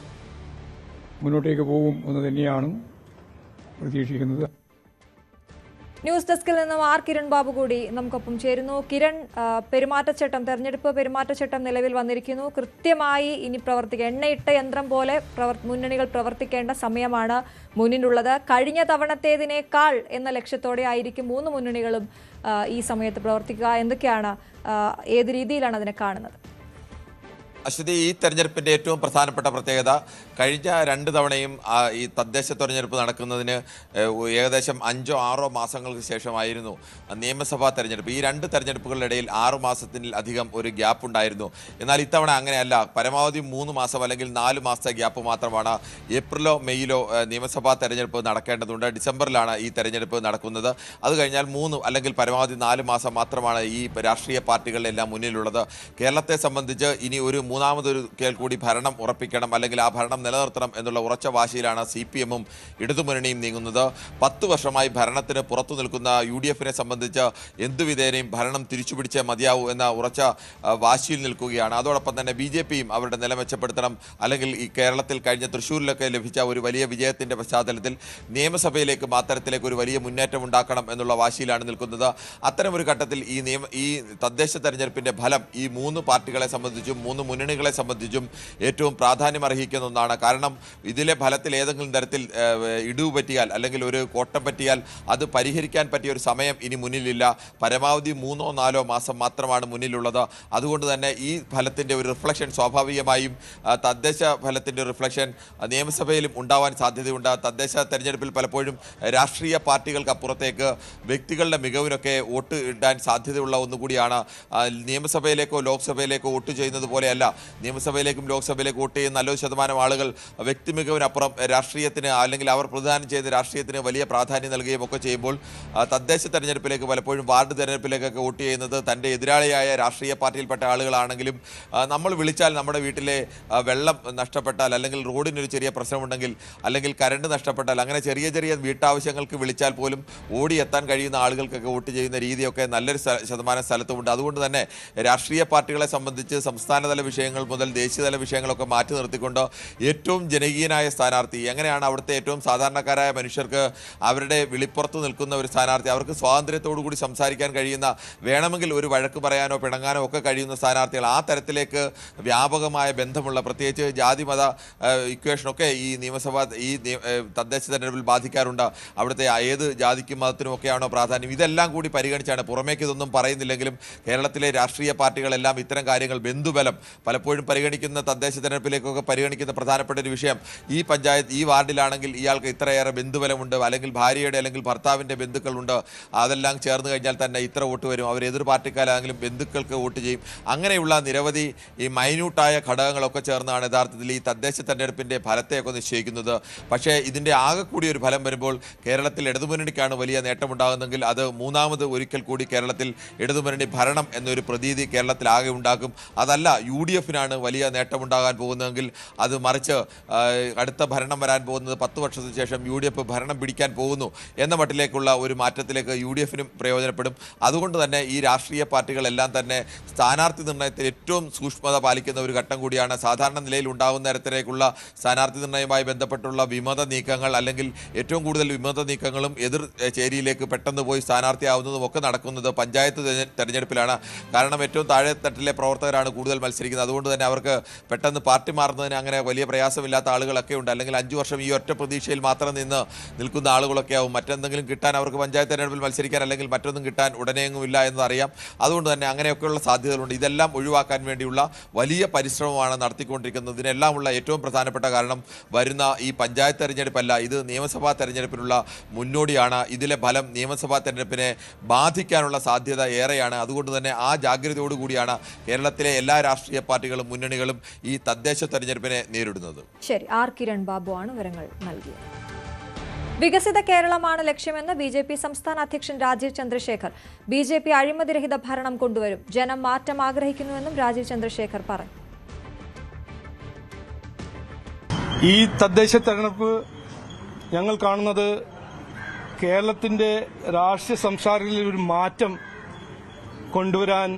മുന്നോട്ടേക്ക് പോകും എന്ന് തന്നെയാണ് പ്രതീക്ഷിക്കുന്നത്. ന്യൂസ് ഡെസ്കിൽ നിന്നും ആർ കിരൺ ബാബു കൂടി നമുക്കൊപ്പം ചേരുന്നു. കിരൺ, പെരുമാറ്റച്ചട്ടം, തെരഞ്ഞെടുപ്പ് പെരുമാറ്റച്ചട്ടം നിലവിൽ വന്നിരിക്കുന്നു. കൃത്യമായി ഇനി എണ്ണയിട്ട യന്ത്രം പോലെ മുന്നണികൾ പ്രവർത്തിക്കേണ്ട സമയമാണ് മുന്നിലുള്ളത്. കഴിഞ്ഞ തവണത്തേതിനേക്കാൾ എന്ന ലക്ഷ്യത്തോടെ ആയിരിക്കും മൂന്ന് മുന്നണികളും ഈ സമയത്ത് പ്രവർത്തിക്കുക. എന്തൊക്കെയാണ്, ഏത് രീതിയിലാണ് അതിനെ കാണുന്നത്? അശ്വതി, ഈ തെരഞ്ഞെടുപ്പിന്റെ ഏറ്റവും പ്രധാനപ്പെട്ട പ്രത്യേകത കഴിഞ്ഞ 2 തവണയും ഈ തദ്ദേശ തെരഞ്ഞെടുപ്പ് നടക്കുന്നതിന് ഏകദേശം 5-6 മാസങ്ങൾക്ക് ശേഷമായിരുന്നു നിയമസഭാ തെരഞ്ഞെടുപ്പ്. ഈ 2 തെരഞ്ഞെടുപ്പുകളുടെ ഇടയിൽ 6 മാസത്തിലധികം ഒരു ഗ്യാപ്പ് ഉണ്ടായിരുന്നു. എന്നാൽ ഇത്തവണ അങ്ങനെയല്ല. പരമാവധി 3 മാസം അല്ലെങ്കിൽ 4 മാസത്തെ ഗ്യാപ്പ് മാത്രമാണ്. ഏപ്രിലോ മെയ്യിലോ നിയമസഭാ തെരഞ്ഞെടുപ്പ് നടക്കേണ്ടതുണ്ട്. ഡിസംബറിലാണ് ഈ തെരഞ്ഞെടുപ്പ് നടക്കുന്നത്. അത് കഴിഞ്ഞാൽ 3 അല്ലെങ്കിൽ പരമാവധി 4 മാസം മാത്രമാണ് ഈ രാഷ്ട്രീയ പാർട്ടികളിലെല്ലാം മുന്നിലുള്ളത്. കേരളത്തെ സംബന്ധിച്ച് ഇനി ഒരു മൂന്നാമതൊരിക്കൽ കൂടി ഭരണം ഉറപ്പിക്കണം, അല്ലെങ്കിൽ ആ ഭരണം നിലനിർത്തണം എന്നുള്ള ഉറച്ച വാശിയിലാണ് CPM-ഉം ഇടതുമുന്നണിയും നീങ്ങുന്നത്. 10 വർഷമായി ഭരണത്തിന് പുറത്തു നിൽക്കുന്ന UDF-നെ സംബന്ധിച്ച് എന്തുവിധേനയും ഭരണം തിരിച്ചുപിടിച്ചേ മതിയാവൂ എന്ന ഉറച്ച വാശിയിൽ നിൽക്കുകയാണ്. അതോടൊപ്പം തന്നെ BJP-യും അവരുടെ നില മെച്ചപ്പെടുത്തണം, അല്ലെങ്കിൽ ഈ കേരളത്തിൽ കഴിഞ്ഞ തൃശ്ശൂരിലൊക്കെ ലഭിച്ച ഒരു വലിയ വിജയത്തിൻ്റെ പശ്ചാത്തലത്തിൽ നിയമസഭയിലേക്കും അത്തരത്തിലേക്ക് ഒരു വലിയ മുന്നേറ്റം ഉണ്ടാക്കണം എന്നുള്ള വാശിയിലാണ് നിൽക്കുന്നത്. അത്തരമൊരു ഘട്ടത്തിൽ ഈ തദ്ദേശ തെരഞ്ഞെടുപ്പിൻ്റെ ഫലം ഈ 3 പാർട്ടികളെ സംബന്ധിച്ചും 3 മുന്നണികളെ സംബന്ധിച്ചും ഏറ്റവും പ്രാധാന്യം അർഹിക്കുന്ന ഒന്നാണ്. കാരണം ഇതിലെ ഫലത്തിൽ ഏതെങ്കിലും തരത്തിൽ ഇടിവ് പറ്റിയാൽ അല്ലെങ്കിൽ ഒരു കോട്ടം പറ്റിയാൽ അത് പരിഹരിക്കാൻ പറ്റിയ ഒരു സമയം ഇനി മുന്നിലില്ല. പരമാവധി 3-4 മാസം മാത്രമാണ് മുന്നിലുള്ളത്. അതുകൊണ്ട് തന്നെ ഈ ഫലത്തിൻ്റെ ഒരു റിഫ്ലക്ഷൻ സ്വാഭാവികമായും തദ്ദേശ ഫലത്തിൻ്റെ റിഫ്ലക്ഷൻ നിയമസഭയിലും ഉണ്ടാവാൻ സാധ്യതയുണ്ട്. തദ്ദേശ തെരഞ്ഞെടുപ്പിൽ പലപ്പോഴും രാഷ്ട്രീയ പാർട്ടികൾക്ക് അപ്പുറത്തേക്ക് വ്യക്തികളുടെ മികവിനൊക്കെ വോട്ട് ഇടാൻ സാധ്യതയുള്ള ഒന്നുകൂടിയാണ്. നിയമസഭയിലേക്കോ ലോക്സഭയിലേക്കോ വോട്ട് ചെയ്യുന്നത് പോലെയല്ല. നിയമസഭയിലേക്കും ലോക്സഭയിലേക്കും വോട്ട് ചെയ്യുന്ന നല്ലൊരു ശതമാനം ആളുകൾ വ്യക്തി മികവിനപ്പുറം രാഷ്ട്രീയത്തിന്, അല്ലെങ്കിൽ അവർ പ്രദാനം ചെയ്ത രാഷ്ട്രീയത്തിന് വലിയ പ്രാധാന്യം നൽകുകയും ഒക്കെ ചെയ്യുമ്പോൾ തദ്ദേശ തെരഞ്ഞെടുപ്പിലേക്ക് പലപ്പോഴും വാർഡ് തെരഞ്ഞെടുപ്പിലേക്കൊക്കെ വോട്ട് ചെയ്യുന്നത് തൻ്റെ എതിരാളിയായ രാഷ്ട്രീയ പാർട്ടിയിൽപ്പെട്ട ആളുകളാണെങ്കിലും നമ്മൾ വിളിച്ചാൽ നമ്മുടെ വീട്ടിലെ വെള്ളം നഷ്ടപ്പെട്ടാൽ, അല്ലെങ്കിൽ റോഡിനൊരു ചെറിയ പ്രശ്നമുണ്ടെങ്കിൽ, അല്ലെങ്കിൽ കറണ്ട് നഷ്ടപ്പെട്ടാൽ, അങ്ങനെ ചെറിയ ചെറിയ വീട്ടാവശ്യങ്ങൾക്ക് വിളിച്ചാൽ പോലും ഓടിയെത്താൻ കഴിയുന്ന ആളുകൾക്കൊക്കെ വോട്ട് ചെയ്യുന്ന രീതിയൊക്കെ നല്ലൊരു ശതമാനം സ്ഥലത്തുമുണ്ട്. അതുകൊണ്ട് തന്നെ രാഷ്ട്രീയ പാർട്ടികളെ സംബന്ധിച്ച് സംസ്ഥാനതല വിഷയങ്ങൾ മുതൽ ദേശീയതല വിഷയങ്ങളൊക്കെ മാറ്റി നിർത്തിക്കൊണ്ട് ഏറ്റവും ജനകീയനായ സ്ഥാനാർത്ഥി, എങ്ങനെയാണ് അവിടുത്തെ ഏറ്റവും സാധാരണക്കാരായ മനുഷ്യർക്ക് അവരുടെ വിളിപ്പുറത്ത് നിൽക്കുന്ന ഒരു സ്ഥാനാർത്ഥി, അവർക്ക് സ്വാതന്ത്ര്യത്തോടു കൂടി സംസാരിക്കാൻ കഴിയുന്ന, വേണമെങ്കിൽ ഒരു വഴക്ക് പറയാനോ പിണങ്ങാനോ ഒക്കെ കഴിയുന്ന സ്ഥാനാർത്ഥികൾ, ആ തരത്തിലേക്ക് വ്യാപകമായ ബന്ധമുള്ള, പ്രത്യേകിച്ച് ജാതിമത ഇക്വേഷനൊക്കെ ഈ തദ്ദേശ തെരഞ്ഞെടുപ്പിൽ ബാധിക്കാറുണ്ട്. അവിടുത്തെ ഏത് ജാതിക്കും മതത്തിനും ഒക്കെയാണോ പ്രാധാന്യം, ഇതെല്ലാം കൂടി പരിഗണിച്ചാണ്. പുറമേക്ക് ഇതൊന്നും പറയുന്നില്ലെങ്കിലും കേരളത്തിലെ രാഷ്ട്രീയ പാർട്ടികളെല്ലാം ഇത്തരം കാര്യങ്ങൾ, ബന്ധുബലം പലപ്പോഴും പരിഗണിക്കുന്ന, തദ്ദേശ തെരഞ്ഞെടുപ്പിലേക്കൊക്കെ പരിഗണിക്കുന്ന പ്രധാനപ്പെട്ട ഒരു വിഷയം, ഈ വാർഡിലാണെങ്കിൽ ഇയാൾക്ക് ഇത്രയേറെ ബന്ധുബലമുണ്ട്, അല്ലെങ്കിൽ ഭാര്യയുടെ അല്ലെങ്കിൽ ഭർത്താവിൻ്റെ ബന്ധുക്കളുണ്ട്, അതെല്ലാം ചേർന്ന് കഴിഞ്ഞാൽ തന്നെ ഇത്ര വോട്ട് വരും, അവർ എതിർ പാർട്ടിക്കാരാണെങ്കിലും ബന്ധുക്കൾക്ക് വോട്ട് ചെയ്യും. അങ്ങനെയുള്ള നിരവധി ഈ മൈന്യൂട്ടായ ഘടകങ്ങളൊക്കെ ചേർന്നാണ് യഥാർത്ഥത്തിൽ ഈ തദ്ദേശ തെരഞ്ഞെടുപ്പിൻ്റെ ഫലത്തെയൊക്കെ നിശ്ചയിക്കുന്നത്. പക്ഷേ ഇതിൻ്റെ ആകെ കൂടി ഒരു ഫലം വരുമ്പോൾ കേരളത്തിൽ ഇടതുമുന്നണിക്കാണ് വലിയ നേട്ടമുണ്ടാകുന്നെങ്കിൽ അത് മൂന്നാമത് ഒരിക്കൽ കൂടി കേരളത്തിൽ ഇടതുമുന്നണി ഭരണം എന്നൊരു പ്രതീതി കേരളത്തിൽ ആകെ ഉണ്ടാക്കും. അതല്ല UDF-നാണ് വലിയ നേട്ടമുണ്ടാകാൻ പോകുന്നതെങ്കിൽ അത് മറിച്ച് അടുത്ത ഭരണം വരാൻ പോകുന്നത് 10 വർഷത്തിന് ശേഷം UDF ഭരണം പിടിക്കാൻ പോകുന്നു എന്ന മട്ടിലേക്കുള്ള ഒരു മാറ്റത്തിലേക്ക് UDF-നും പ്രയോജനപ്പെടും. അതുകൊണ്ട് തന്നെ ഈ രാഷ്ട്രീയ പാർട്ടികളെല്ലാം തന്നെ സ്ഥാനാർത്ഥി നിർണ്ണയത്തിൽ ഏറ്റവും സൂക്ഷ്മത പാലിക്കുന്ന ഒരു ഘട്ടം കൂടിയാണ്. സാധാരണ നിലയിൽ ഉണ്ടാകുന്ന തരത്തിലേക്കുള്ള സ്ഥാനാർത്ഥി നിർണ്ണയവുമായി ബന്ധപ്പെട്ടുള്ള വിമത നീക്കങ്ങൾ, അല്ലെങ്കിൽ ഏറ്റവും കൂടുതൽ വിമത നീക്കങ്ങളും എതിർ ചേരിയിലേക്ക് പെട്ടെന്ന് പോയി സ്ഥാനാർത്ഥിയാവുന്നതും ഒക്കെ നടക്കുന്നത് പഞ്ചായത്ത് തെരഞ്ഞെടുപ്പിലാണ്. കാരണം ഏറ്റവും താഴെത്തട്ടിലെ പ്രവർത്തകരാണ് കൂടുതൽ മത്സരിക്കുന്നത്. അതുകൊണ്ട് തന്നെ അവർക്ക് പെട്ടെന്ന് പാർട്ടി മാറുന്നതിന് അങ്ങനെ വലിയ പ്രയാസമില്ലാത്ത ആളുകളൊക്കെ ഉണ്ട്. അല്ലെങ്കിൽ 5 വർഷം ഈ ഒറ്റ പ്രതീക്ഷയിൽ മാത്രം നിൽക്കുന്ന ആളുകളൊക്കെ ആവും. മറ്റെന്തെങ്കിലും കിട്ടാൻ അവർക്ക് പഞ്ചായത്ത് തെരഞ്ഞെടുപ്പിൽ മത്സരിക്കാൻ, അല്ലെങ്കിൽ മറ്റൊന്നും കിട്ടാൻ ഉടനെയെങ്ങും ഇല്ല എന്നറിയാം. അതുകൊണ്ട് തന്നെ അങ്ങനെയൊക്കെയുള്ള സാധ്യതകളുണ്ട്. ഇതെല്ലാം ഒഴിവാക്കാൻ വേണ്ടിയുള്ള വലിയ പരിശ്രമമാണ് നടത്തിക്കൊണ്ടിരിക്കുന്നത്. ഇതിനെല്ലാമുള്ള ഏറ്റവും പ്രധാനപ്പെട്ട കാരണം വരുന്ന ഈ പഞ്ചായത്ത് തെരഞ്ഞെടുപ്പല്ല, ഇത് നിയമസഭാ തെരഞ്ഞെടുപ്പിനുള്ള മുന്നോടിയാണ്. ഇതിലെ ഫലം നിയമസഭാ തെരഞ്ഞെടുപ്പിനെ ബാധിക്കാനുള്ള സാധ്യത ഏറെയാണ്. അതുകൊണ്ട് തന്നെ ആ ജാഗ്രതയോടുകൂടിയാണ് കേരളത്തിലെ എല്ലാ രാഷ്ട്രീയ പാർട്ടികളും മുന്നണികളും ഈ തദ്ദേശ തെരഞ്ഞെടുപ്പിനെ നേരിടുന്നത്. ശരി, ആർ കിരൺ ബാബു ആണ് വിവരങ്ങൾ നൽകിയത്. വികസിത കേരളമാണ് ലക്ഷ്യമെന്ന് BJP സംസ്ഥാന അധ്യക്ഷൻ രാജീവ് ചന്ദ്രശേഖർ. BJP അഴിമതിരഹിത ഭരണം കൊണ്ടുവരും, ജനം മാറ്റം ആഗ്രഹിക്കുന്നുവെന്നും രാജീവ് ചന്ദ്രശേഖർ പറഞ്ഞു. ഈ തദ്ദേശ തെരഞ്ഞെടുപ്പ് ഞങ്ങൾ കാണുന്നത് കേരളത്തിന്റെ രാഷ്ട്രീയ സംസ്കാരത്തിൽ ഒരു മാറ്റം കൊണ്ടുവരാൻ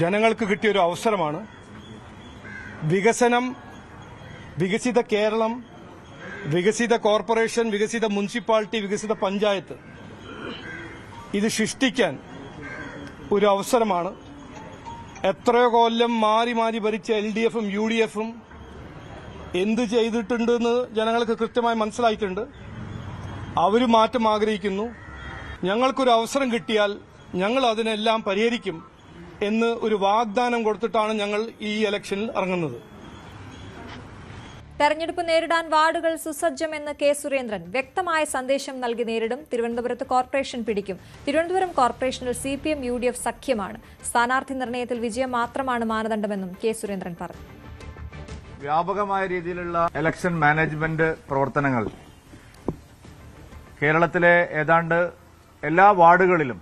ജനങ്ങൾക്ക് കിട്ടിയ ഒരു അവസരമാണ്. വികസനം, വികസിത കേരളം, വികസിത കോർപ്പറേഷൻ, വികസിത മുനിസിപ്പാലിറ്റി, വികസിത പഞ്ചായത്ത് ഇത് സൃഷ്ടിക്കാൻ ഒരു അവസരമാണ്. എത്രയോ കൊല്ലം മാറി മാറി ഭരിച്ച LDFും UDFും എന്ത് ചെയ്തിട്ടുണ്ടെന്ന് ജനങ്ങൾക്ക് കൃത്യമായി മനസ്സിലായിട്ടുണ്ട്. അവർ മാറ്റം ആഗ്രഹിക്കുന്നു. ഞങ്ങൾക്കൊരു അവസരം കിട്ടിയാൽ ഞങ്ങൾ അതിനെല്ലാം പരിഹരിക്കും എന്ന് ഒരു വാഗ്ദാനം കൊടുത്തിട്ടാണ് ഞങ്ങൾ ഈ ഇലക്ഷനിൽ ഇറങ്ങുന്നത്. തെരഞ്ഞെടുപ്പ് നേരിടാൻ വാർഡുകൾ സുസജ്ജമെന്ന് കെ സുരേന്ദ്രൻ വ്യക്തമായ സന്ദേശം നൽകി നേരിടും. തിരുവനന്തപുരത്ത് കോർപ്പറേഷൻ പിടിക്കും. തിരുവനന്തപുരം കോർപ്പറേഷനിൽ CPM UDF സഖ്യമാണ്. സ്ഥാനാർത്ഥി നിർണയത്തിൽ വിജയം മാത്രമാണ് മാനദണ്ഡമെന്നും കെ സുരേന്ദ്രൻ പറഞ്ഞു. വ്യാപകമായ രീതിയിലുള്ള ഇലക്ഷൻ മാനേജ്മെന്റ് പ്രവർത്തനങ്ങൾ കേരളത്തിലെ ഏതാണ്ട് എല്ലാ വാർഡുകളിലും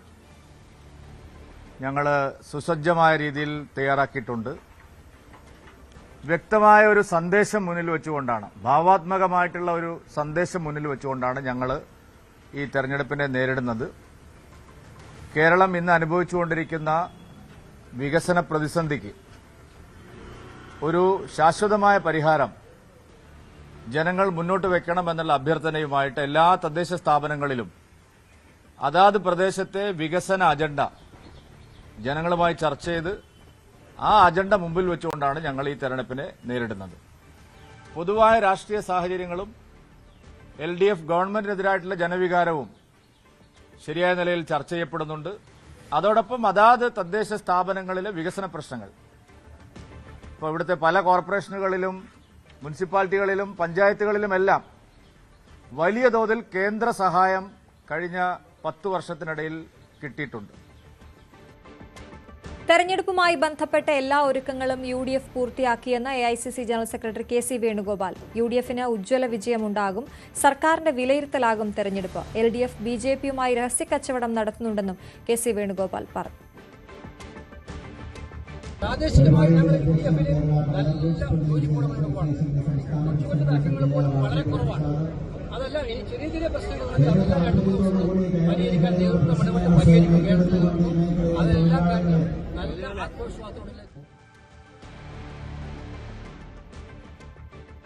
ഞങ്ങൾ സുസജ്ജമായ രീതിയിൽ തയ്യാറാക്കിയിട്ടുണ്ട്. വ്യക്തമായ ഒരു സന്ദേശം മുന്നിൽ വെച്ചുകൊണ്ടാണ്, ഭാവാത്മകമായിട്ടുള്ള ഒരു സന്ദേശം മുന്നിൽ വെച്ചുകൊണ്ടാണ് ഞങ്ങൾ ഈ തെരഞ്ഞെടുപ്പിനെ നേരിടുന്നത്. കേരളം ഇന്ന് അനുഭവിച്ചുകൊണ്ടിരിക്കുന്ന വികസന പ്രതിസന്ധിക്ക് ഒരു ശാശ്വതമായ പരിഹാരം ജനങ്ങൾ മുന്നോട്ട് വെക്കണമെന്നുള്ള അഭ്യർത്ഥനയുമായിട്ട് എല്ലാ തദ്ദേശ സ്ഥാപനങ്ങളിലും അതാത് പ്രദേശത്തെ വികസന അജണ്ട ജനങ്ങളുമായി ചർച്ച ചെയ്ത് ആ അജണ്ട മുമ്പിൽ വെച്ചുകൊണ്ടാണ് ഞങ്ങൾ ഈ തെരഞ്ഞെടുപ്പിനെ നേരിടുന്നത്. പൊതുവായ രാഷ്ട്രീയ സാഹചര്യങ്ങളും LDF ഗവൺമെന്റിനെതിരായിട്ടുള്ള ജനവികാരവും ശരിയായ നിലയിൽ ചർച്ച ചെയ്യപ്പെടുന്നുണ്ട്. അതോടൊപ്പം അതാത് തദ്ദേശ സ്ഥാപനങ്ങളിലെ വികസന പ്രശ്നങ്ങൾ, ഇപ്പോൾ ഇവിടുത്തെ പല കോർപ്പറേഷനുകളിലും മുനിസിപ്പാലിറ്റികളിലും പഞ്ചായത്തുകളിലുമെല്ലാം വലിയ തോതിൽ കേന്ദ്ര സഹായം കഴിഞ്ഞ 10 വർഷത്തിനിടയിൽ കിട്ടിയിട്ടുണ്ട്. തെരഞ്ഞെടുപ്പുമായി ബന്ധപ്പെട്ട എല്ലാ ഒരുക്കങ്ങളും UDF പൂർത്തിയാക്കിയെന്ന് AICC general secretary KC Venugopal. UDFന് ഉജ്ജ്വല വിജയമുണ്ടാകും. സർക്കാരിന്റെ വിലയിരുത്തലാകും തെരഞ്ഞെടുപ്പ്. LDF BJPയുമായി രഹസ്യക്കച്ചവടം നടത്തുന്നുണ്ടെന്നും KC വേണുഗോപാൽ പറഞ്ഞു. പ്രാദേശികമായി ഞങ്ങൾ UDFിൽ നല്ല യോജിപ്പുള്ള മുന്നോട്ടാണ്. കുറച്ച് തർക്കങ്ങൾ പോലും വളരെ കുറവാണ്. അതെല്ലാം ഈ ചെറിയ ചെറിയ പ്രശ്നങ്ങളുണ്ടെങ്കിൽ അതെല്ലാം 2-3 ദിവസം പരിഹരിക്കാൻ നമ്മുടെ പരിഹരിക്കുകയാണ്. അതെല്ലാം കാര്യം നല്ല ആത്മവിശ്വാസത്തോടെ.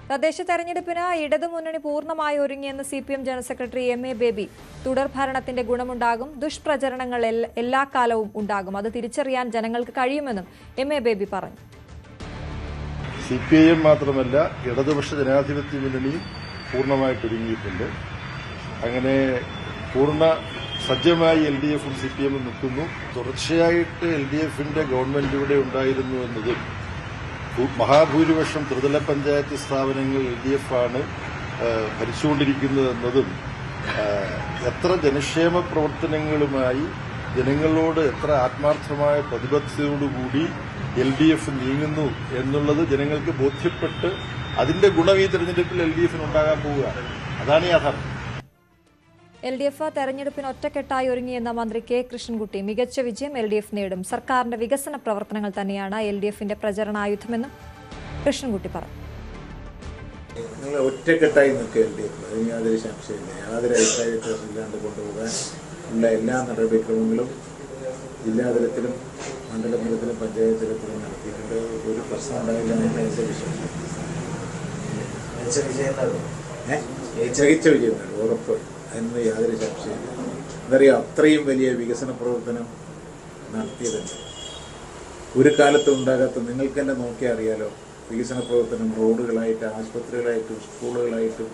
തദ്ദേശ തെരഞ്ഞെടുപ്പിന് ഇടതുമുന്നണി പൂർണ്ണമായി ഒരുങ്ങിയെന്ന് CPM general secretary MA baby. തുടർ ഭരണത്തിന്റെ ഗുണമുണ്ടാകും. ദുഷ്പ്രചരണങ്ങൾ എല്ലാ കാലവും ഉണ്ടാകും. അത് തിരിച്ചറിയാൻ ജനങ്ങൾക്ക് കഴിയുമെന്നും MA ബേബി പറഞ്ഞു. CPIM മാത്രമല്ല, ഇടതുപക്ഷ ജനാധിപത്യ മുന്നണിയും പൂർണ്ണമായിട്ട് ഒരുങ്ങിയിട്ടുണ്ട്. അങ്ങനെ പൂർണ്ണ സജ്ജമായി LDFും CPIM നിൽക്കുന്നു. തുടർച്ചയായിട്ട് LDFിന്റെ ഗവൺമെന്റ് ഇവിടെ ഉണ്ടായിരുന്നു എന്നതും മഹാഭൂരിപക്ഷം ത്രിതല പഞ്ചായത്ത് സ്ഥാപനങ്ങൾ LDF ആണ് ഭരിച്ചുകൊണ്ടിരിക്കുന്നതെന്നതും എത്ര ജനക്ഷേമ പ്രവർത്തനങ്ങളുമായി ജനങ്ങളോട് എത്ര ആത്മാർത്ഥമായ പ്രതിബദ്ധതയോടുകൂടി LDF നീങ്ങുന്നു എന്നുള്ളത് ജനങ്ങൾക്ക് ബോധ്യപ്പെട്ട് അതിന്റെ ഗുണം ഈ തെരഞ്ഞെടുപ്പിൽ LDFിന് ഉണ്ടാകാൻ പോവുകയാണ്. അതാണ് യാഥാർത്ഥ്യം. LDF തെരഞ്ഞെടുപ്പിന് ഒറ്റക്കെട്ടായി ഒരുങ്ങിയെന്ന മന്ത്രി K കൃഷ്ണൻകുട്ടി. മികച്ച വിജയം LDF നേടും. സർക്കാരിന്റെ വികസന പ്രവർത്തനങ്ങൾ തന്നെയാണ് LDFിന്റെ പ്രചരണായുധമെന്നും കൃഷ്ണൻകുട്ടി പറഞ്ഞു. നിങ്ങൾ ഒറ്റക്കെട്ടായി നിൽക്കുക LDF, അതിന് യാതൊരു സംശയമില്ല. യാതൊരു അഭിപ്രായ വ്യത്യാസമില്ലാണ്ട് കൊണ്ടുപോകാൻ ഉള്ള എല്ലാ നടപടിക്രമങ്ങളും ജില്ലാതലത്തിലും മണ്ഡലതലത്തിലും പഞ്ചായത്ത് തലത്തിലും നടത്തിയിട്ടുണ്ട്. ഒരു പ്രശ്നം ഉണ്ടായില്ല എന്നാണ് എൻ്റെ വിശ്വാസം. മികച്ച വിജയം നേടും, ഉറപ്പ്. അതിന് യാതൊരു സംശയമില്ല. എന്തറിയാം, അത്രയും വലിയ വികസന പ്രവർത്തനം നടത്തിയതുണ്ട്. ഒരു കാലത്തും ഉണ്ടാകാത്ത, നിങ്ങൾക്ക് തന്നെ നോക്കിയാൽ അറിയാലോ, വികസന പ്രവർത്തനം റോഡുകളായിട്ട്, ആശുപത്രികളായിട്ടും സ്കൂളുകളായിട്ടും.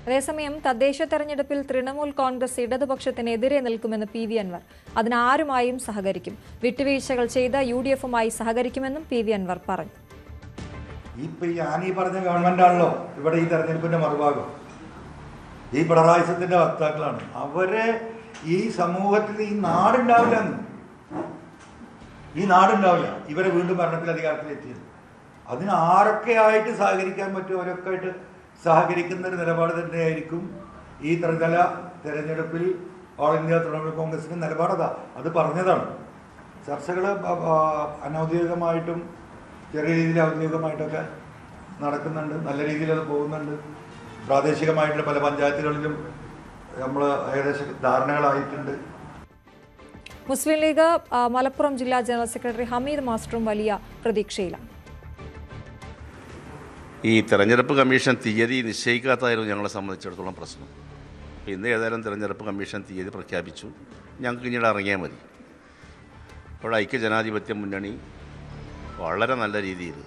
അതേസമയം തദ്ദേശ തെരഞ്ഞെടുപ്പിൽ തൃണമൂൽ കോൺഗ്രസ് ഇടതുപക്ഷത്തിനെതിരെ നിൽക്കുമെന്ന് PV അൻവർ. അതിനാരുമായും സഹകരിക്കും. വിട്ടുവീഴ്ചകൾ ചെയ്ത് UDFുമായി സഹകരിക്കുമെന്നും PV അൻവർ പറഞ്ഞു. ഈ പറഞ്ഞ ഗവൺമെന്റാണല്ലോ ഇവിടെ ഈ തെരഞ്ഞെടുപ്പിന്റെ മറുഭാഗം. ഈ പിണറായിസത്തിന്റെ വക്താക്കളാണ്. അവരെ ഈ സമൂഹത്തിൽ ഈ നാടുണ്ടാവില്ല, ഇവരെ വീണ്ടും ഭരണത്തിൽ അധികാരത്തിലെത്തിയത്. അതിന് ആരൊക്കെ ആയിട്ട് സഹകരിക്കാൻ പറ്റും അവരൊക്കെ ആയിട്ട് സഹകരിക്കുന്ന ഒരു നിലപാട് തന്നെയായിരിക്കും ഈ ത്രിതല തെരഞ്ഞെടുപ്പിൽ ഓൾ ഇന്ത്യ തൃണമൂൽ കോൺഗ്രസിന്റെ നിലപാടതാ. അത് പറഞ്ഞതാണ്. ചർച്ചകൾ അനൗദ്യോഗികമായിട്ടും ചെറിയ രീതിയിൽ ഔദ്യോഗികമായിട്ടൊക്കെ നടക്കുന്നുണ്ട്. നല്ല രീതിയിൽ അത് പോകുന്നുണ്ട്. പ്രാദേശികമായിട്ടുള്ള പല പഞ്ചായത്തുകളിലും നമ്മൾ ഏകദേശം ധാരണകളായിട്ടുണ്ട്. മുസ്ലിം ലീഗ് മലപ്പുറം ജില്ലാ ജനറൽ സെക്രട്ടറി ഹമീദ് മാസ്റ്ററും വലിയ പ്രതീക്ഷയിലാണ്. ഈ തെരഞ്ഞെടുപ്പ് കമ്മീഷൻ തീയതി നിശ്ചയിക്കാത്തതായിരുന്നു ഞങ്ങളെ സംബന്ധിച്ചിടത്തോളം പ്രശ്നം. ഇന്ന് ഏതായാലും തെരഞ്ഞെടുപ്പ് കമ്മീഷൻ തീയതി പ്രഖ്യാപിച്ചു, ഞങ്ങൾക്ക് പിന്നീട് ഇറങ്ങിയാൽ മതി. ഇപ്പോൾ ഐക്യജനാധിപത്യ മുന്നണി വളരെ നല്ല രീതിയിൽ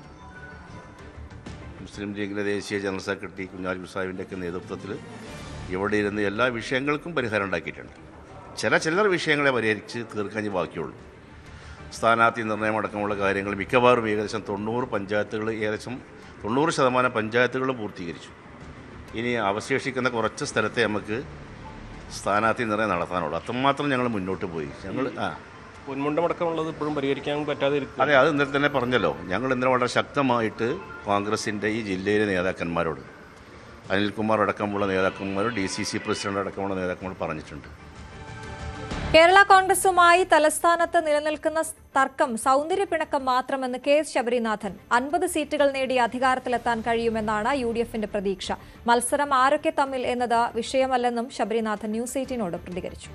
മുസ്ലിം ലീഗിൻ്റെ ദേശീയ ജനറൽ സെക്രട്ടറി കുഞ്ഞാലി സാഹിബിൻ്റെയൊക്കെ നേതൃത്വത്തിൽ ഇവിടെ ഇരുന്ന് എല്ലാ വിഷയങ്ങൾക്കും പരിഹാരം ഉണ്ടാക്കിയിട്ടുണ്ട്. ചില്ലറ വിഷയങ്ങളെ പരിഹരിച്ച് തീർക്കാൻ ബാക്കിയുള്ളൂ. സ്ഥാനാർത്ഥി നിർണ്ണയമടക്കമുള്ള കാര്യങ്ങൾ മിക്കവാറും ഏകദേശം 90 പഞ്ചായത്തുകൾ, ഏകദേശം 90% പഞ്ചായത്തുകൾ പൂർത്തീകരിച്ചു. ഇനി അവശേഷിക്കുന്ന കുറച്ച് സ്ഥലത്തെ നമുക്ക് സ്ഥാനാർത്ഥി നിർണ്ണയം നടത്താനുള്ളൂ. അത്രമാത്രം ഞങ്ങൾ മുന്നോട്ട് പോയി. പൊന്മുണ്ടമടക്കമുള്ളത് ഇപ്പോഴും പരിഹരിക്കാൻ പറ്റാതെ. അതെ, അത് ഇന്നലെ തന്നെ പറഞ്ഞല്ലോ. ഞങ്ങൾ ഇന്നലെ വളരെ ശക്തമായിട്ട് കോൺഗ്രസിൻ്റെ ഈ ജില്ലയിലെ നേതാക്കന്മാരോട്, അനിൽകുമാർ അടക്കമുള്ള നേതാക്കന്മാരോട്, DCC പ്രസിഡന്റ് അടക്കമുള്ള നേതാക്കന്മാരോട് പറഞ്ഞിട്ടുണ്ട്. കേരള കോൺഗ്രസുമായി തലസ്ഥാനത്ത് നിലനിൽക്കുന്ന തർക്കം സൗന്ദര്യപ്പിണക്കം മാത്രമെന്ന് KS ശബരിനാഥൻ. 50 സീറ്റുകൾ നേടി അധികാരത്തിലെത്താൻ കഴിയുമെന്നാണ് UDFന്റെ പ്രതീക്ഷ. മത്സരം ആരൊക്കെ തമ്മിൽ എന്നത് വിഷയമല്ലെന്നും ശബരിനാഥൻ ന്യൂസ് 18നോട് പ്രതികരിച്ചു.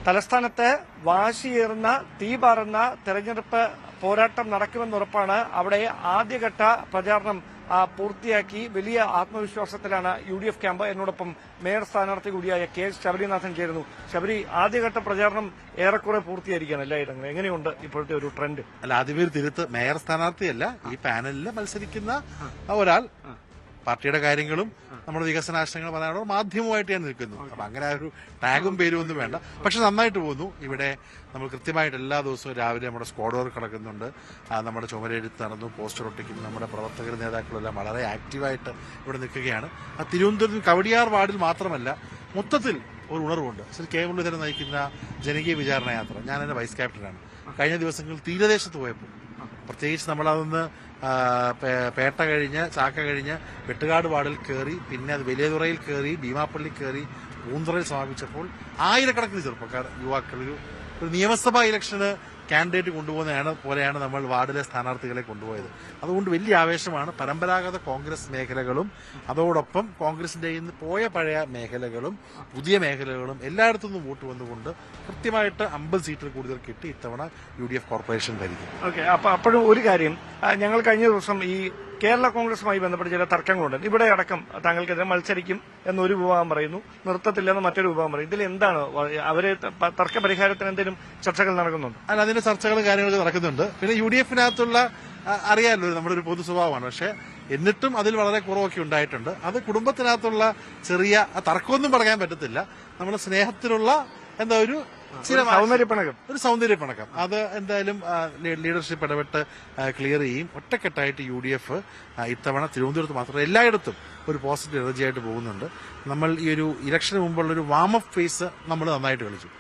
തലസ്ഥാനത്ത് വാശിയേറുന്ന തീപാറുന്ന തെരഞ്ഞെടുപ്പ് പോരാട്ടം നടക്കുമെന്നുറപ്പാണ്. അവിടെ ആദ്യഘട്ട പ്രചാരണം പൂർത്തിയാക്കി വലിയ ആത്മവിശ്വാസത്തിലാണ് UDF ക്യാമ്പ്. എന്നോടൊപ്പം മേയർ സ്ഥാനാർത്ഥി കൂടിയായ KS ശബരിനാഥൻ ചേരുന്നു. ശബരി, ആദ്യഘട്ട പ്രചാരണം ഏറെക്കുറെ പൂർത്തിയായിരിക്കുകയാണ് എല്ലായിടങ്ങളും. എങ്ങനെയുണ്ട് ഇപ്പോഴത്തെ ഒരു ട്രെൻഡ്? അല്ല, ആദ്യമേ ഒരു തിരുത്ത്, മേയർ സ്ഥാനാർത്ഥിയല്ല, ഈ പാനലിൽ മത്സരിക്കുന്ന ഒരാൾ പാർട്ടിയുടെ കാര്യങ്ങളും നമ്മുടെ വികസനാശയങ്ങൾ പറയാനുള്ള മാധ്യമമായിട്ട് ഞാൻ നിൽക്കുന്നു. അപ്പം അങ്ങനെ ഒരു ടാഗും പേരും ഒന്നും വേണ്ട. പക്ഷെ നന്നായിട്ട് പോകുന്നു. ഇവിടെ നമ്മൾ കൃത്യമായിട്ട് എല്ലാ ദിവസവും രാവിലെ നമ്മുടെ സ്ക്വാഡ് വർക്ക് നടക്കുന്നുണ്ട്. നമ്മുടെ ചുമരെഴുത്ത് നടന്നു, പോസ്റ്റർ ഒട്ടിക്കുന്നു. നമ്മുടെ പ്രവർത്തകർ നേതാക്കളെല്ലാം വളരെ ആക്റ്റീവായിട്ട് ഇവിടെ നിൽക്കുകയാണ്. തിരുവനന്തപുരത്ത് കവടിയാർ വാർഡിൽ മാത്രമല്ല, മൊത്തത്തിൽ ഒരു ഉണർവുണ്ട്. ശ്രീ K മുരളീധരൻ നയിക്കുന്ന ജനകീയ വിചാരണ യാത്ര, ഞാൻ എൻ്റെ വൈസ് ക്യാപ്റ്റനാണ്. കഴിഞ്ഞ ദിവസങ്ങളിൽ തീരദേശത്ത് പോയപ്പോൾ പ്രത്യേകിച്ച് നമ്മളതൊന്ന് പേട്ട കഴിഞ്ഞ് ചാക്ക കഴിഞ്ഞ് വെട്ടുകാട് വാർഡിൽ കയറി, പിന്നെ അത് വലിയതുറയിൽ കയറി, ഭീമാപ്പള്ളി കയറി, പൂന്തുറയിൽ സമാപിച്ചപ്പോൾ ആയിരക്കണക്കിന് ചെറുപ്പക്കാർ, യുവാക്കൾ ഒരു നിയമസഭാ ഇലക്ഷന് കാൻഡിഡേറ്റ് കൊണ്ടുപോകുന്നതാണ് പോലെയാണ് നമ്മൾ വാർഡിലെ സ്ഥാനാർത്ഥികളെ കൊണ്ടുപോയത്. അതുകൊണ്ട് വലിയ ആവേശമാണ്. പരമ്പരാഗത കോൺഗ്രസ് മേഖലകളും അതോടൊപ്പം കോൺഗ്രസിന്റെ ഇന്ന് പോയ പഴയ മേഖലകളും പുതിയ മേഖലകളും എല്ലായിടത്തു നിന്നും വോട്ട് വന്നുകൊണ്ട് കൃത്യമായിട്ട് 50 സീറ്റിൽ കൂടുതൽ കിട്ടി ഇത്തവണ UDF കോർപ്പറേഷൻ ഭരിക്കും. ഓക്കെ, അപ്പൊ അപ്പോഴും ഒരു കാര്യം, ഞങ്ങൾ കഴിഞ്ഞ ദിവസം ഈ കേരള കോൺഗ്രസുമായി ബന്ധപ്പെട്ട് ചില തർക്കങ്ങളുണ്ട്. ഇവിടെ അടക്കം താങ്കൾക്കെതിരെ മത്സരിക്കും എന്നൊരു വിഭാഗം പറയുന്നു, നിർത്തത്തില്ലെന്ന് മറ്റൊരു വിഭാഗം പറയും. ഇതിൽ എന്താണ് അവര് തർക്ക പരിഹാരത്തിന് എന്തെങ്കിലും ചർച്ചകൾ നടക്കുന്നുണ്ട്? അല്ല, അതിന്റെ ചർച്ചകളും കാര്യങ്ങളൊക്കെ നടക്കുന്നുണ്ട്. പിന്നെ UDFനകത്തുള്ള അറിയാമല്ലോ നമ്മുടെ ഒരു പൊതു സ്വഭാവമാണ്. പക്ഷെ എന്നിട്ടും അതിൽ വളരെ കുറവൊക്കെ ഉണ്ടായിട്ടുണ്ട്. അത് കുടുംബത്തിനകത്തുള്ള ചെറിയ തർക്കമൊന്നും പറയാൻ പറ്റത്തില്ല. നമ്മുടെ സ്നേഹത്തിലുള്ള എന്താ ഒരു സൗന്ദര്യപ്പിണക്കം അത് എന്തായാലും ലീഡർഷിപ്പ് ഇടപെട്ട് ക്ലിയർ ചെയ്യും. ഒറ്റക്കെട്ടായിട്ട് UDF ഇത്തവണ തിരുവനന്തപുരത്ത് മാത്രമല്ല എല്ലായിടത്തും ഒരു പോസിറ്റീവ് എനർജി ആയിട്ട് പോകുന്നുണ്ട്. നമ്മൾ ഈ ഒരു ഇലക്ഷന് മുമ്പുള്ള ഒരു വാമപ്പ് ഫേസ് നമ്മൾ നന്നായിട്ട് കളിച്ചു.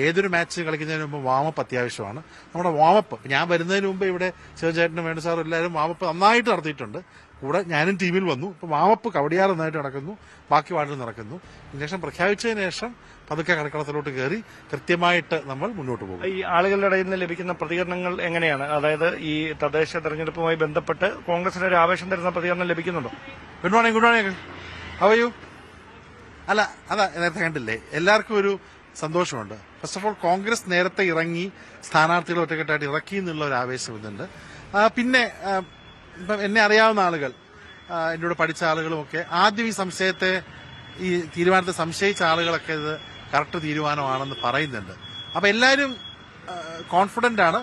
ഏതൊരു മാച്ച് കളിക്കുന്നതിന് മുമ്പ് വാമപ്പ് അത്യാവശ്യമാണ്. നമ്മുടെ വാമപ്പ്, ഞാൻ വരുന്നതിന് മുമ്പ് ഇവിടെ ചേട്ടനും വേണു സാറും എല്ലാവരും വാമപ്പ് നന്നായിട്ട് നടത്തിയിട്ടുണ്ട്. കൂടെ ഞാനും ടീമിൽ വന്നു. ഇപ്പൊ വാമപ്പ് കവടിയാർ നന്നായിട്ട് നടക്കുന്നു, ബാക്കി വാർഡിൽ നടക്കുന്നു. ഇലക്ഷൻ പ്രഖ്യാപിച്ചതിന് ശേഷം പതുക്കെ കളിക്കളത്തിലോട്ട് കയറി കൃത്യമായിട്ട് നമ്മൾ മുന്നോട്ട് പോകും. ഈ ആളുകളുടെ ഇടയിൽ നിന്ന് ലഭിക്കുന്ന പ്രതികരണങ്ങൾ എങ്ങനെയാണ്? അതായത് ഈ തദ്ദേശ തെരഞ്ഞെടുപ്പുമായി ബന്ധപ്പെട്ട് കോൺഗ്രസിന് ഒരു ആവേശം തരുന്ന പ്രതികരണം ലഭിക്കുന്നുണ്ടോ? Good morning how are you? അല്ല, അതാ നേരത്തെ കണ്ടില്ലേ, എല്ലാവർക്കും ഒരു സന്തോഷമുണ്ട്. ഫസ്റ്റ് ഓഫ് ഓൾ കോൺഗ്രസ് നേരത്തെ ഇറങ്ങി സ്ഥാനാർത്ഥികൾ ഒറ്റക്കെട്ടായിട്ട് ഇറക്കി എന്നുള്ള ഒരു ആവേശം ഇതുണ്ട്. പിന്നെ ഇപ്പം എന്നെ അറിയാവുന്ന ആളുകൾ, എന്നോട് പഠിച്ച ആളുകളുമൊക്കെ ആദ്യം ഈ തീരുമാനത്തെ സംശയിച്ച ആളുകളൊക്കെ ഇത് കറക്റ്റ് തീരുമാനമാണെന്ന് പറയുന്നുണ്ട്. അപ്പം എല്ലാവരും കോൺഫിഡന്റ് ആണ്,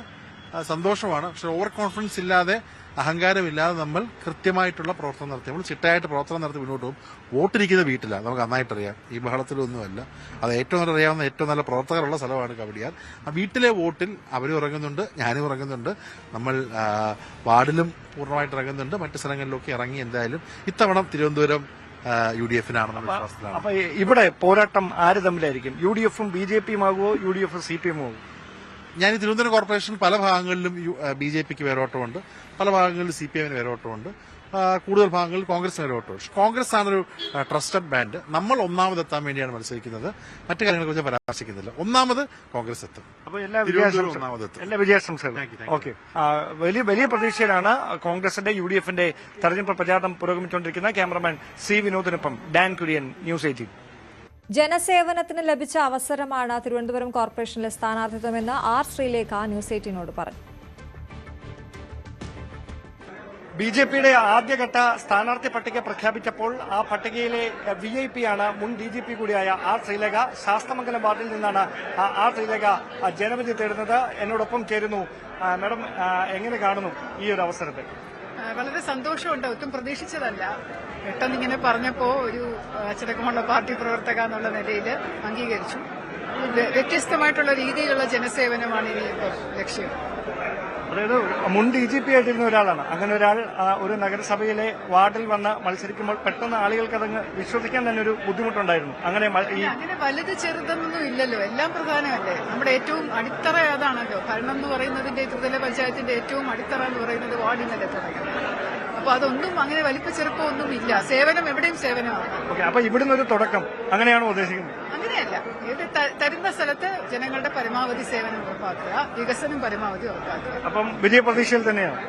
സന്തോഷമാണ്. പക്ഷെ ഓവർ കോൺഫിഡൻസ് ഇല്ലാതെ, അഹങ്കാരമില്ലാതെ നമ്മൾ കൃത്യമായിട്ടുള്ള പ്രവർത്തനം നടത്തി, നമ്മൾ ചിട്ടയായിട്ട് പ്രവർത്തനം നടത്തി മുന്നോട്ട് പോകും. വോട്ടിരിക്കുന്ന വീട്ടിലാണ്, നമുക്ക് നന്നായിട്ടറിയാം. ഈ ബഹളത്തിലൊന്നുമല്ല. അത് ഏറ്റവും അറിയാവുന്ന ഏറ്റവും നല്ല പ്രവർത്തകരുള്ള സ്ഥലമാണ് കവടിയാർ. ആ വീട്ടിലെ വോട്ടിൽ അവരും ഇറങ്ങുന്നുണ്ട്, ഞാനും ഇറങ്ങുന്നുണ്ട്. നമ്മൾ വാർഡിലും പൂർണ്ണമായിട്ട് ഇറങ്ങുന്നുണ്ട്. മറ്റു സ്ഥലങ്ങളിലൊക്കെ ഇറങ്ങി എന്തായാലും ഇത്തവണ തിരുവനന്തപുരം UDFനാണെന്ന വിശ്വാസത്തിലാണ്. അപ്പൊ ഇവിടെ പോരാട്ടം ആര് തമ്മിലായിരിക്കും? UDFും BJPയും ആകുമോ, UDF CPM ആകുമോ? ഞാൻ ഈ തിരുവനന്തപുരം കോർപ്പറേഷൻ പല ഭാഗങ്ങളിലും BJPക്ക് വേരോട്ടമുണ്ട്, പല ഭാഗങ്ങളിലും CPMന് വേരോട്ടമുണ്ട്, കൂടുതൽ ഭാഗങ്ങളിൽ കോൺഗ്രസിന് വേരോട്ടമുണ്ട്. കോൺഗ്രസ് ആണൊരു ട്രസ്റ്റഡ് ബാൻഡ്. നമ്മൾ ഒന്നാമതെത്താൻ വേണ്ടിയാണ് മത്സരിക്കുന്നത്. മറ്റു കാര്യങ്ങളെ കുറിച്ച് പരാമർശിക്കുന്നില്ല. ഒന്നാമത് കോൺഗ്രസ് എത്തും. അപ്പോൾ എല്ലാ വിജയാശംസകളും. ഓക്കെ, വലിയ പ്രതീക്ഷയിലാണ് കോൺഗ്രസിന്റെ UDFന്റെ തെരഞ്ഞെടുപ്പ് പ്രചാരണം പുരോഗമിച്ചുകൊണ്ടിരിക്കുന്ന. ക്യാമറമാൻ C വിനോദിനൊപ്പം ഡാൻ കുര്യൻ, ന്യൂസ് 18. ജനസേവനത്തിന് ലഭിച്ച അവസരമാണ് തിരുവനന്തപുരം കോർപ്പറേഷനിലെ സ്ഥാനാർത്ഥിത്വമെന്ന് R. ശ്രീലേഖ ന്യൂസ് 18നോട് പറഞ്ഞു. BJPയുടെ ആദ്യഘട്ട സ്ഥാനാർത്ഥി പട്ടിക പ്രഖ്യാപിച്ചപ്പോൾ ആ പട്ടികയിലെ VIP ആണ് മുൻ DGP കൂടിയായ ആർ ശ്രീലേഖ. ശാസ്തമംഗലം വാർഡിൽ നിന്നാണ് ആർ ശ്രീലേഖ ജനവിധി തേടുന്നത്. എന്നോടൊപ്പം ചേരുന്നു. മാഡം, എങ്ങനെ കാണുന്നു ഈ ഒരു അവസരത്തെ? വളരെ സന്തോഷമുണ്ട്. ഒട്ടും പ്രതീക്ഷിച്ചതല്ല. പെട്ടെന്നിങ്ങനെ പറഞ്ഞപ്പോ ഒരു അച്ചടക്കമുള്ള പാർട്ടി പ്രവർത്തക എന്നുള്ള നിലയിൽ അംഗീകരിച്ചു. വ്യത്യസ്തമായിട്ടുള്ള രീതിയിലുള്ള ജനസേവനമാണ് ഇനി ലക്ഷ്യം. അതായത് മുൻ DGP ആയിട്ടിരുന്ന ഒരാളാണ്. അങ്ങനെ ഒരാൾ ഒരു നഗരസഭയിലെ വാർഡിൽ വന്ന് മത്സരിക്കുമ്പോൾ പെട്ടെന്ന് ആളുകൾക്ക് അതങ്ങ് വിശ്വസിക്കാൻ തന്നെ ഒരു ബുദ്ധിമുട്ടുണ്ടായിരുന്നു. അങ്ങനെ വലുത് ചെറുതൊന്നും ഇല്ലല്ലോ, എല്ലാം പ്രധാനമല്ലേ. നമ്മുടെ ഏറ്റവും അടിത്തറ അതാണല്ലോ. ഭരണം എന്ന് പറയുന്നതിന്റെ ത്രിതല പഞ്ചായത്തിന്റെ ഏറ്റവും അടിത്തറ എന്ന് പറയുന്നത് വാർഡിനല്ലേ തുടങ്ങുന്നത്. അപ്പൊ അതൊന്നും അങ്ങനെ വലിപ്പ ചെറുപ്പമൊന്നും ഇല്ല. സേവനം എവിടെയും സേവനമാണ്. അപ്പൊ ഇവിടുന്ന് ഒരു തുടക്കം അങ്ങനെയാണോ ഉദ്ദേശിക്കുന്നത്? അങ്ങനെയല്ല. ഏത് തരുന്ന സ്ഥലത്ത് ജനങ്ങളുടെ പരമാവധി സേവനം ഉറപ്പാക്കുക, വികസനം പരമാവധി ഉറപ്പാക്കുക. അപ്പം വലിയ പ്രതീക്ഷയിൽ തന്നെയാണ്.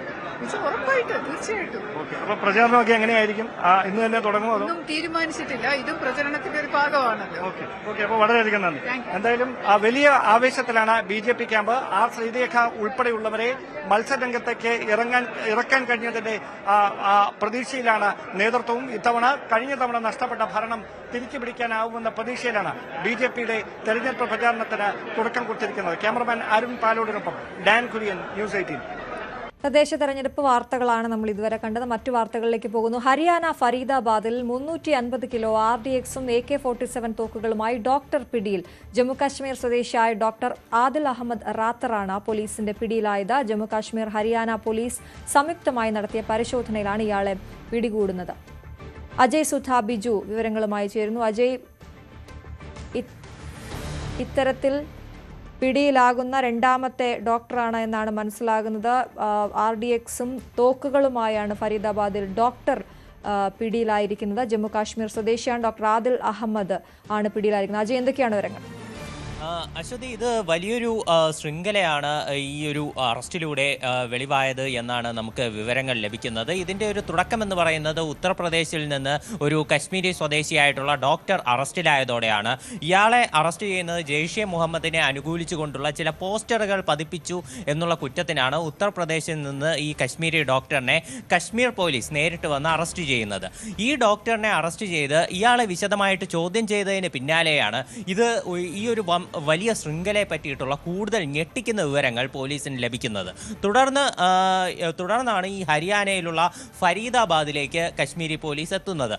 ഉറപ്പായിട്ട്, തീർച്ചയായിട്ടും. അപ്പൊ പ്രചാരണമൊക്കെ എങ്ങനെയായിരിക്കും? ഇന്ന് തന്നെ തുടങ്ങുമോ? ഒന്നും തീരുമാനിച്ചിട്ടില്ല. ഇതും പ്രചരണത്തിന്റെ ഒരു ഭാഗമാണല്ലോ. ഓക്കെ. അപ്പൊ വളരെയധികം നന്ദി. എന്തായാലും വലിയ ആവേശത്തിലാണ് BJP ക്യാമ്പ്. ആർ ശ്രീലേഖ ഉൾപ്പെടെയുള്ളവരെ മത്സരരംഗത്തേക്ക് ഇറക്കാൻ കഴിഞ്ഞതിന്റെ പ്രതീക്ഷയിലാണ് നേതൃത്വവും. കഴിഞ്ഞ തവണ നഷ്ടപ്പെട്ട ഭരണം തിരിച്ചു പിടിക്കാനാവുമെന്ന പ്രതീക്ഷയിലാണ് BJPയുടെ തെരഞ്ഞെടുപ്പ് പ്രചാരണത്തിന് തുടക്കം കുറിച്ചിരിക്കുന്നത്. ക്യാമറമാൻ അരുൺ പാലോടിനൊപ്പം ഡാൻ കുര്യൻ, ന്യൂസ് 18. തദ്ദേശ തെരഞ്ഞെടുപ്പ് വാർത്തകളാണ് നമ്മൾ ഇതുവരെ കണ്ടത്. മറ്റു വാർത്തകളിലേക്ക് പോകുന്നു. ഹരിയാന ഫരീദാബാദിൽ 350 കിലോ RDXും AK-47 തോക്കുകളുമായി ഡോക്ടർ പിടിയിൽ. ജമ്മുകാശ്മീർ സ്വദേശിയായ ഡോക്ടർ ആദിൽ അഹമ്മദ് റാത്തറാണ് പോലീസിന്റെ പിടിയിലായത്. ജമ്മുകാശ്മീർ ഹരിയാന പോലീസ് സംയുക്തമായി നടത്തിയ പരിശോധനയിലാണ് ഇയാളെ പിടികൂടുന്നത്. അജയ് സുധ ബിജു വിവരങ്ങളുമായി ചേരുന്നു. അജയ്, ഇത്തരത്തിൽ പിടിയിലാകുന്ന രണ്ടാമത്തെ ഡോക്ടറാണ് എന്നാണ് മനസ്സിലാകുന്നത്. RDXും തോക്കുകളുമായാണ് ഫരീദാബാദിൽ ഡോക്ടർ പിടിയിലായിരിക്കുന്നത്. ജമ്മുകാശ്മീർ സ്വദേശിയാണ് ഡോക്ടർ ആദിൽ അഹമ്മദ് ആണ് പിടിയിലായിരിക്കുന്നത്. അജയ്, എന്തൊക്കെയാണ് വിവരങ്ങൾ? അശ്വതി, ഇത് വലിയൊരു ശൃംഖലയാണ് ഈ ഒരു അറസ്റ്റിലൂടെ വെളിവായത് എന്നാണ് നമുക്ക് വിവരങ്ങൾ ലഭിക്കുന്നത്. ഇതിൻ്റെ ഒരു തുടക്കമെന്ന് പറയുന്നത് ഉത്തർപ്രദേശിൽ നിന്ന് ഒരു കശ്മീരി സ്വദേശിയായിട്ടുള്ള ഡോക്ടർ അറസ്റ്റിലായതോടെയാണ്. ഇയാളെ അറസ്റ്റ് ചെയ്യുന്നത് ജെയ്ഷെ മുഹമ്മദിനെ അനുകൂലിച്ചുകൊണ്ടുള്ള ചില പോസ്റ്ററുകൾ പതിപ്പിച്ചു എന്നുള്ള കുറ്റത്തിനാണ് ഉത്തർപ്രദേശിൽ നിന്ന് ഈ കശ്മീരി ഡോക്ടറിനെ കശ്മീർ പോലീസ് നേരിട്ട് വന്ന് അറസ്റ്റ് ചെയ്യുന്നത്. ഈ ഡോക്ടറിനെ അറസ്റ്റ് ചെയ്ത് ഇയാളെ വിശദമായിട്ട് ചോദ്യം ചെയ്തതിന് പിന്നാലെയാണ് ഈ ഒരു വലിയ ശൃംഖലയെ പറ്റിയിട്ടുള്ള കൂടുതൽ ഞെട്ടിക്കുന്ന വിവരങ്ങൾ പോലീസിന് ലഭിക്കുന്നത്. തുടർന്നാണ് ഈ ഹരിയാനയിലുള്ള ഫരീദാബാദിലേക്ക് കശ്മീരി പോലീസ് എത്തുന്നത്.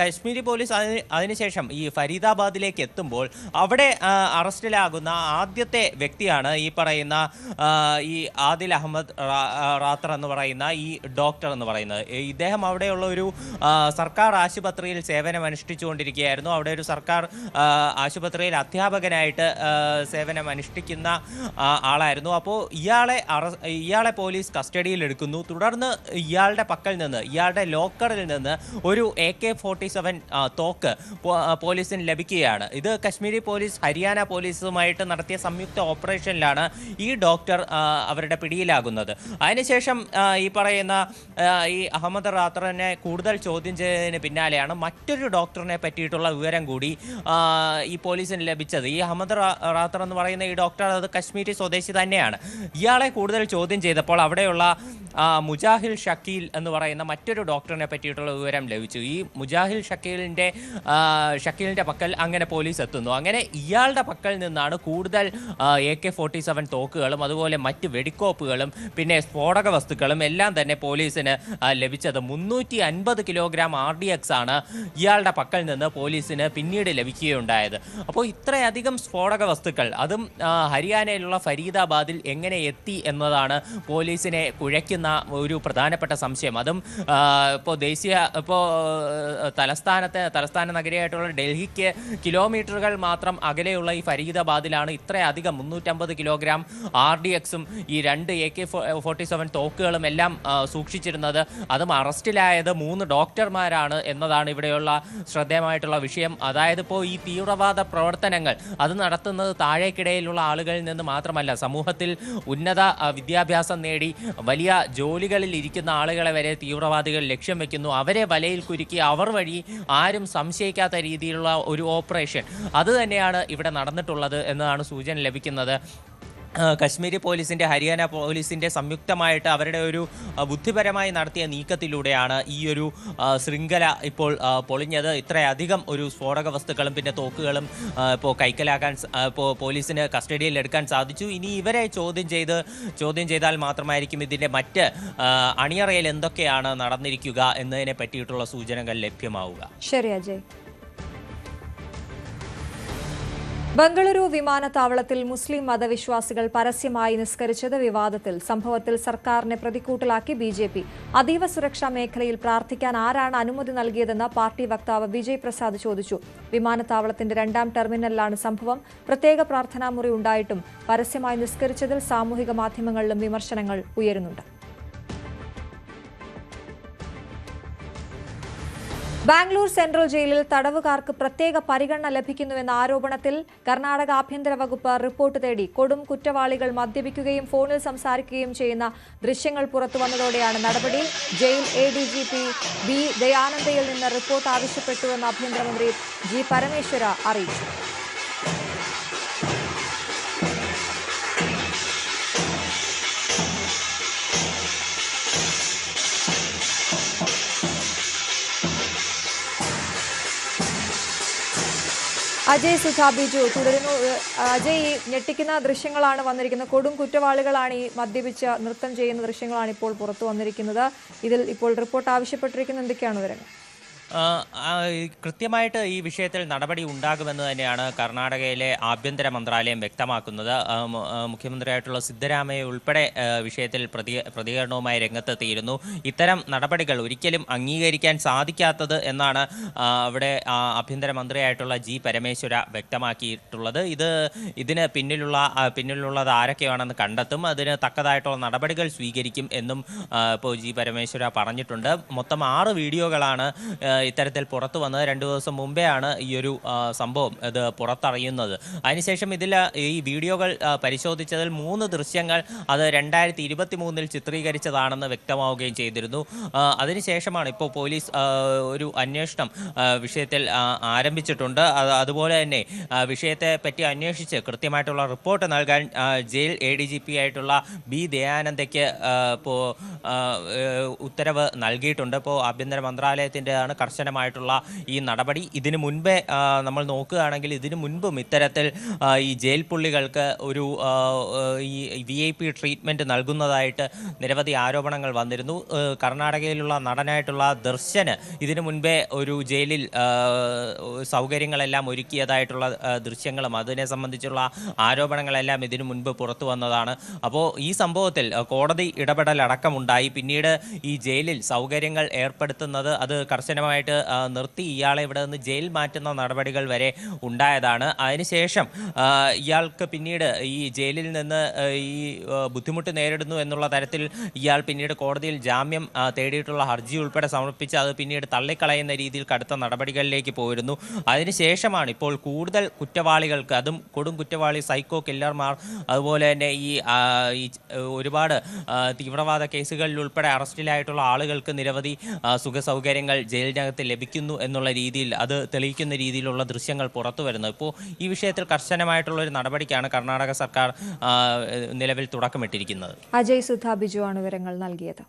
കശ്മീരി പോലീസ് അതിനുശേഷം ഈ ഫരീദാബാദിലേക്ക് എത്തുമ്പോൾ അവിടെ അറസ്റ്റിലാകുന്ന ആദ്യത്തെ വ്യക്തിയാണ് ഈ പറയുന്ന ഈ ആദിൽ അഹമ്മദ് റാത്തർ എന്ന് പറയുന്ന ഈ ഡോക്ടർ എന്ന് പറയുന്നത്. ഇദ്ദേഹം അവിടെയുള്ള ഒരു സർക്കാർ ആശുപത്രിയിൽ സേവനം അനുഷ്ഠിച്ചുകൊണ്ടിരിക്കുകയായിരുന്നു. അവിടെ ഒരു സർക്കാർ ആശുപത്രിയിൽ അധ്യാപകനായിട്ട് സേവനം അനുഷ്ഠിക്കുന്ന ആളായിരുന്നു. അപ്പോൾ ഇയാളെ പോലീസ് കസ്റ്റഡിയിൽ എടുക്കുന്നു. തുടർന്ന് ഇയാളുടെ ലോക്കറിൽ നിന്ന് ഒരു AK-47 തോക്ക് പോലീസിന് ലഭിക്കുകയാണ്. ഇത് കശ്മീരി പോലീസ് ഹരിയാന പോലീസുമായിട്ട് നടത്തിയ സംയുക്ത ഓപ്പറേഷനിലാണ് ഈ ഡോക്ടർ അവരുടെ പിടിയിലാകുന്നത്. അതിനുശേഷം ഈ പറയുന്ന ഈ അഹമ്മദ് റാത്തറിനെ കൂടുതൽ ചോദ്യം ചെയ്തതിന് പിന്നാലെയാണ് മറ്റൊരു ഡോക്ടറിനെ പറ്റിയിട്ടുള്ള വിവരം കൂടി ഈ പോലീസിന് ലഭിച്ചത്. ഈ അഹമ്മദ് റാത്തർ എന്ന് പറയുന്ന ഈ ഡോക്ടർ അത് കശ്മീരി സ്വദേശി തന്നെയാണ്. ഇയാളെ കൂടുതൽ ചോദ്യം ചെയ്തപ്പോൾ അവിടെയുള്ള മുജാഹിൽ ഷക്കീൽ എന്ന് പറയുന്ന മറ്റൊരു ഡോക്ടറിനെ പറ്റിയിട്ടുള്ള വിവരം ലഭിച്ചു. ഈ മുജാഹിൽ ഷക്കീലിന്റെ പക്കൽ അങ്ങനെ പോലീസ് എത്തുന്നു. അങ്ങനെ ഇയാളുടെ പക്കൽ നിന്നാണ് കൂടുതൽ AK-47 തോക്കുകളും അതുപോലെ മറ്റ് വെടിക്കോപ്പുകളും പിന്നെ സ്ഫോടക വസ്തുക്കളും എല്ലാം തന്നെ പോലീസിന് ലഭിച്ചത്. 350 കിലോഗ്രാം RDX ആണ് ഇയാളുടെ പക്കൽ നിന്ന് പോലീസിന് പിന്നീട് ലഭിക്കുകയുണ്ടായത്. അപ്പോൾ ഇത്രയധികം സ്ഫോടക വസ്തുക്കൾ അതും ഹരിയാനയിലുള്ള ഫരീദാബാദിൽ എങ്ങനെ എത്തി എന്നതാണ് പോലീസിനെ കുഴയ്ക്കുന്ന ഒരു പ്രധാനപ്പെട്ട സംശയം. അതും ഇപ്പോൾ തലസ്ഥാന നഗരിയായിട്ടുള്ള ഡൽഹിക്ക് കിലോമീറ്ററുകൾ മാത്രം അകലെയുള്ള ഈ ഫരീദാബാദിലാണ് ഇത്രയധികം 350 കിലോഗ്രാം RDXും ഈ 2 AK-47 തോക്കുകളും എല്ലാം സൂക്ഷിച്ചിരുന്നത്. അതും അറസ്റ്റിലായത് 3 ഡോക്ടർമാരാണ് എന്നതാണ് ഇവിടെയുള്ള ശ്രദ്ധേയമായിട്ടുള്ള വിഷയം. അതായത് ഇപ്പോൾ ഈ തീവ്രവാദ പ്രവർത്തനങ്ങൾ അത് നടത്തുന്നത് താഴേക്കിടയിലുള്ള ആളുകളിൽ നിന്ന് മാത്രമല്ല, സമൂഹത്തിൽ ഉന്നത വിദ്യാഭ്യാസം നേടി വലിയ ജോലികളിൽ ഇരിക്കുന്ന ആളുകളെ വരെ തീവ്രവാദികൾ ലക്ഷ്യം വെക്കുന്നു. അവരെ വലയിൽ കുരുക്കി അവർ വഴി ആരും സംശയിക്കാത്ത രീതിയിലുള്ള ഒരു ഓപ്പറേഷൻ അത് തന്നെയാണ് ഇവിടെ നടന്നിട്ടുള്ളത് എന്നതാണ് സൂചന ലഭിക്കുന്നത്. കശ്മീരി പോലീസിൻ്റെ ഹരിയാന പോലീസിൻ്റെ സംയുക്തമായിട്ട് അവരുടെ ഒരു ബുദ്ധിപരമായി നടത്തിയ നീക്കത്തിലൂടെയാണ് ഈ ഒരു ശൃംഖല ഇപ്പോൾ പൊളിഞ്ഞത്. ഇത്രയധികം ഒരു സ്ഫോടക വസ്തുക്കളും പിന്നെ തോക്കുകളും ഇപ്പോൾ കൈക്കലാക്കാൻ ഇപ്പോൾ പോലീസിന് കസ്റ്റഡിയിൽ എടുക്കാൻ സാധിച്ചു. ഇനി ഇവരെ ചോദ്യം ചെയ്താൽ മാത്രമായിരിക്കും ഇതിൻ്റെ മറ്റ് അണിയറയിൽ എന്തൊക്കെയാണ് നടന്നിരിക്കുക എന്നതിനെ പറ്റിയിട്ടുള്ള സൂചനകൾ ലഭ്യമാവുക. ശരി അജയ്. ബംഗളൂരു വിമാനത്താവളത്തിൽ മുസ്ലിം മതവിശ്വാസികൾ പരസ്യമായി നിസ്കരിച്ചത് വിവാദത്തിൽ. സംഭവത്തിൽ സർക്കാരിനെ പ്രതിക്കൂട്ടിലാക്കി BJP. അതീവ സുരക്ഷാ മേഖലയിൽ പ്രാർത്ഥിക്കാൻ ആരാണ് അനുമതി നൽകിയതെന്ന് പാർട്ടി വക്താവ് വിജയ് പ്രസാദ് ചോദിച്ചു. വിമാനത്താവളത്തിന്റെ 2ാം ടെർമിനലിലാണ് സംഭവം. പ്രത്യേക പ്രാർത്ഥനാ മുറി ഉണ്ടായിട്ടും പരസ്യമായി നിസ്കരിച്ചതിൽ സാമൂഹിക മാധ്യമങ്ങളിലും വിമർശനങ്ങൾ ഉയരുന്നുണ്ട്. ബാംഗ്ലൂർ സെൻട്രൽ ജയിലിൽ തടവുകാർക്ക് പ്രത്യേക പരിഗണന ലഭിക്കുന്നുവെന്ന ആരോപണത്തിൽ കർണാടക ആഭ്യന്തര വകുപ്പ് റിപ്പോർട്ട് തേടി. കൊടും കുറ്റവാളികൾ മദ്യപിക്കുകയും ഫോണിൽ സംസാരിക്കുകയും ചെയ്യുന്ന ദൃശ്യങ്ങൾ പുറത്തുവന്നതോടെയാണ് നടപടി. Jail ADGP B. ദയാനന്ദയിൽ നിന്ന് റിപ്പോർട്ട് ആവശ്യപ്പെട്ടുവെന്ന് ആഭ്യന്തരമന്ത്രി G. പരമേശ്വര അറിയിച്ചു. അജയ് സുധാ ബിജു തുടരുന്നു. അജയ്, ഈ ഞെട്ടിക്കുന്ന ദൃശ്യങ്ങളാണ് വന്നിരിക്കുന്നത്. കൊടും കുറ്റവാളികളാണ് ഈ മദ്യപിച്ച് നൃത്തം ചെയ്യുന്ന ദൃശ്യങ്ങളാണ് ഇപ്പോൾ പുറത്തു വന്നിരിക്കുന്നത്. ഇതിൽ ഇപ്പോൾ റിപ്പോർട്ട് ആവശ്യപ്പെട്ടിരിക്കുന്ന എന്തൊക്കെയാണ് വിവരങ്ങൾ? കൃത്യമായിട്ട് ഈ വിഷയത്തിൽ നടപടി ഉണ്ടാകുമെന്ന് തന്നെയാണ് കർണാടകയിലെ ആഭ്യന്തര മന്ത്രാലയം വ്യക്തമാക്കുന്നത്. മുഖ്യമന്ത്രിയായിട്ടുള്ള സിദ്ധരാമയ്യ ഉൾപ്പെടെ വിഷയത്തിൽ പ്രതികരണവുമായി രംഗത്തെത്തിയിരുന്നു. ഇത്തരം നടപടികൾ ഒരിക്കലും അംഗീകരിക്കാൻ സാധിക്കാത്തത് എന്നാണ് അവിടെ ആഭ്യന്തര മന്ത്രിയായിട്ടുള്ള G. പരമേശ്വര വ്യക്തമാക്കിയിട്ടുള്ളത്. ഇതിന് പിന്നിലുള്ളത് ആരൊക്കെയാണെന്ന് കണ്ടെത്തും, അതിന് തക്കതായിട്ടുള്ള നടപടികൾ സ്വീകരിക്കും എന്നും ഇപ്പോൾ G. പരമേശ്വര പറഞ്ഞിട്ടുണ്ട്. മൊത്തം 6 വീഡിയോകളാണ് ഇത്തരത്തിൽ പുറത്തു വന്നത്. 2 ദിവസം മുമ്പെയാണ് ഈ ഒരു സംഭവം ഇത് പുറത്തറിയുന്നത്. അതിനുശേഷം ഈ വീഡിയോകൾ പരിശോധിച്ചതിൽ 3 ദൃശ്യങ്ങൾ അത് 2023 ചിത്രീകരിച്ചതാണെന്ന് വ്യക്തമാവുകയും ചെയ്തിരുന്നു. അതിനുശേഷമാണ് ഇപ്പോൾ പോലീസ് ഒരു അന്വേഷണം വിഷയത്തിൽ ആരംഭിച്ചിട്ടുണ്ട്. അതുപോലെ തന്നെ വിഷയത്തെ പറ്റി അന്വേഷിച്ച് കൃത്യമായിട്ടുള്ള റിപ്പോർട്ട് നൽകാൻ ജയിൽ ADGP ആയിട്ടുള്ള B. ദയാനന്ദയ്ക്ക് ഇപ്പോൾ ഉത്തരവ് നൽകിയിട്ടുണ്ട്. ഇപ്പോൾ ആഭ്യന്തര മന്ത്രാലയത്തിൻ്റെതാണ് കർശനമായിട്ടുള്ള ഈ നടപടി. ഇതിനു മുൻപേ നമ്മൾ നോക്കുകയാണെങ്കിൽ ഇതിനു മുൻപും ഇത്തരത്തിൽ ഈ ജയിൽ പുള്ളികൾക്ക് ഒരു ഈ VIP ട്രീറ്റ്മെൻറ്റ് നൽകുന്നതായിട്ട് നിരവധി ആരോപണങ്ങൾ വന്നിരുന്നു. കർണാടകയിലുള്ള നടനായിട്ടുള്ള ദർശന് ഇതിനു മുൻപേ ഒരു ജയിലിൽ സൗകര്യങ്ങളെല്ലാം ഒരുക്കിയതായിട്ടുള്ള ദൃശ്യങ്ങളും അതിനെ സംബന്ധിച്ചുള്ള ആരോപണങ്ങളെല്ലാം ഇതിനു മുൻപ് പുറത്തു വന്നതാണ്. അപ്പോൾ ഈ സംഭവത്തിൽ കോടതി ഇടപെടലടക്കമുണ്ടായി. പിന്നീട് ഈ ജയിലിൽ സൗകര്യങ്ങൾ ഏർപ്പെടുത്തുന്നത് അത് കർശനമായിട്ട് നിർത്തി ഇയാളെ ഇവിടെ നിന്ന് ജയിൽ മാറ്റുന്ന നടപടികൾ വരെ ഉണ്ടായതാണ്. അതിനുശേഷം ഇയാൾക്ക് പിന്നീട് ഈ ജയിലിൽ നിന്ന് ഈ ബുദ്ധിമുട്ട് നേരിടുന്നു എന്നുള്ള തരത്തിൽ ഇയാൾ പിന്നീട് കോടതിയിൽ ജാമ്യം തേടിയിട്ടുള്ള ഹർജി ഉൾപ്പെടെ സമർപ്പിച്ച് അത് പിന്നീട് തള്ളിക്കളയുന്ന രീതിയിൽ കടുത്ത നടപടികളിലേക്ക് പോയിരുന്നു. അതിനുശേഷമാണ് ഇപ്പോൾ കൂടുതൽ കുറ്റവാളികൾക്ക്, അതും കൊടും കുറ്റവാളി സൈക്കോ കില്ലർമാർ, അതുപോലെ തന്നെ ഈ ഒരുപാട് തീവ്രവാദ കേസുകളിൽ ഉൾപ്പെടെ അറസ്റ്റിലായിട്ടുള്ള ആളുകൾക്ക് നിരവധി സുഖസൗകര്യങ്ങൾ ജയിലിനകത്ത് ലഭിക്കുന്നു എന്നുള്ള രീതിയിൽ അത് തെളിയിക്കുന്ന രീതിയിലുള്ള ദൃശ്യങ്ങൾ പുറത്തു വരുന്നത്. ഇപ്പോൾ ഈ വിഷയത്തിൽ കർശനമായിട്ടുള്ള ഒരു നടപടിക്കാണ് കർണാടക സർക്കാർ നിലവിൽ തുടക്കമിട്ടിരിക്കുന്നത്. അജയ് സുധാ ബിജു ആണ് വിവരങ്ങൾ നൽകിയത്.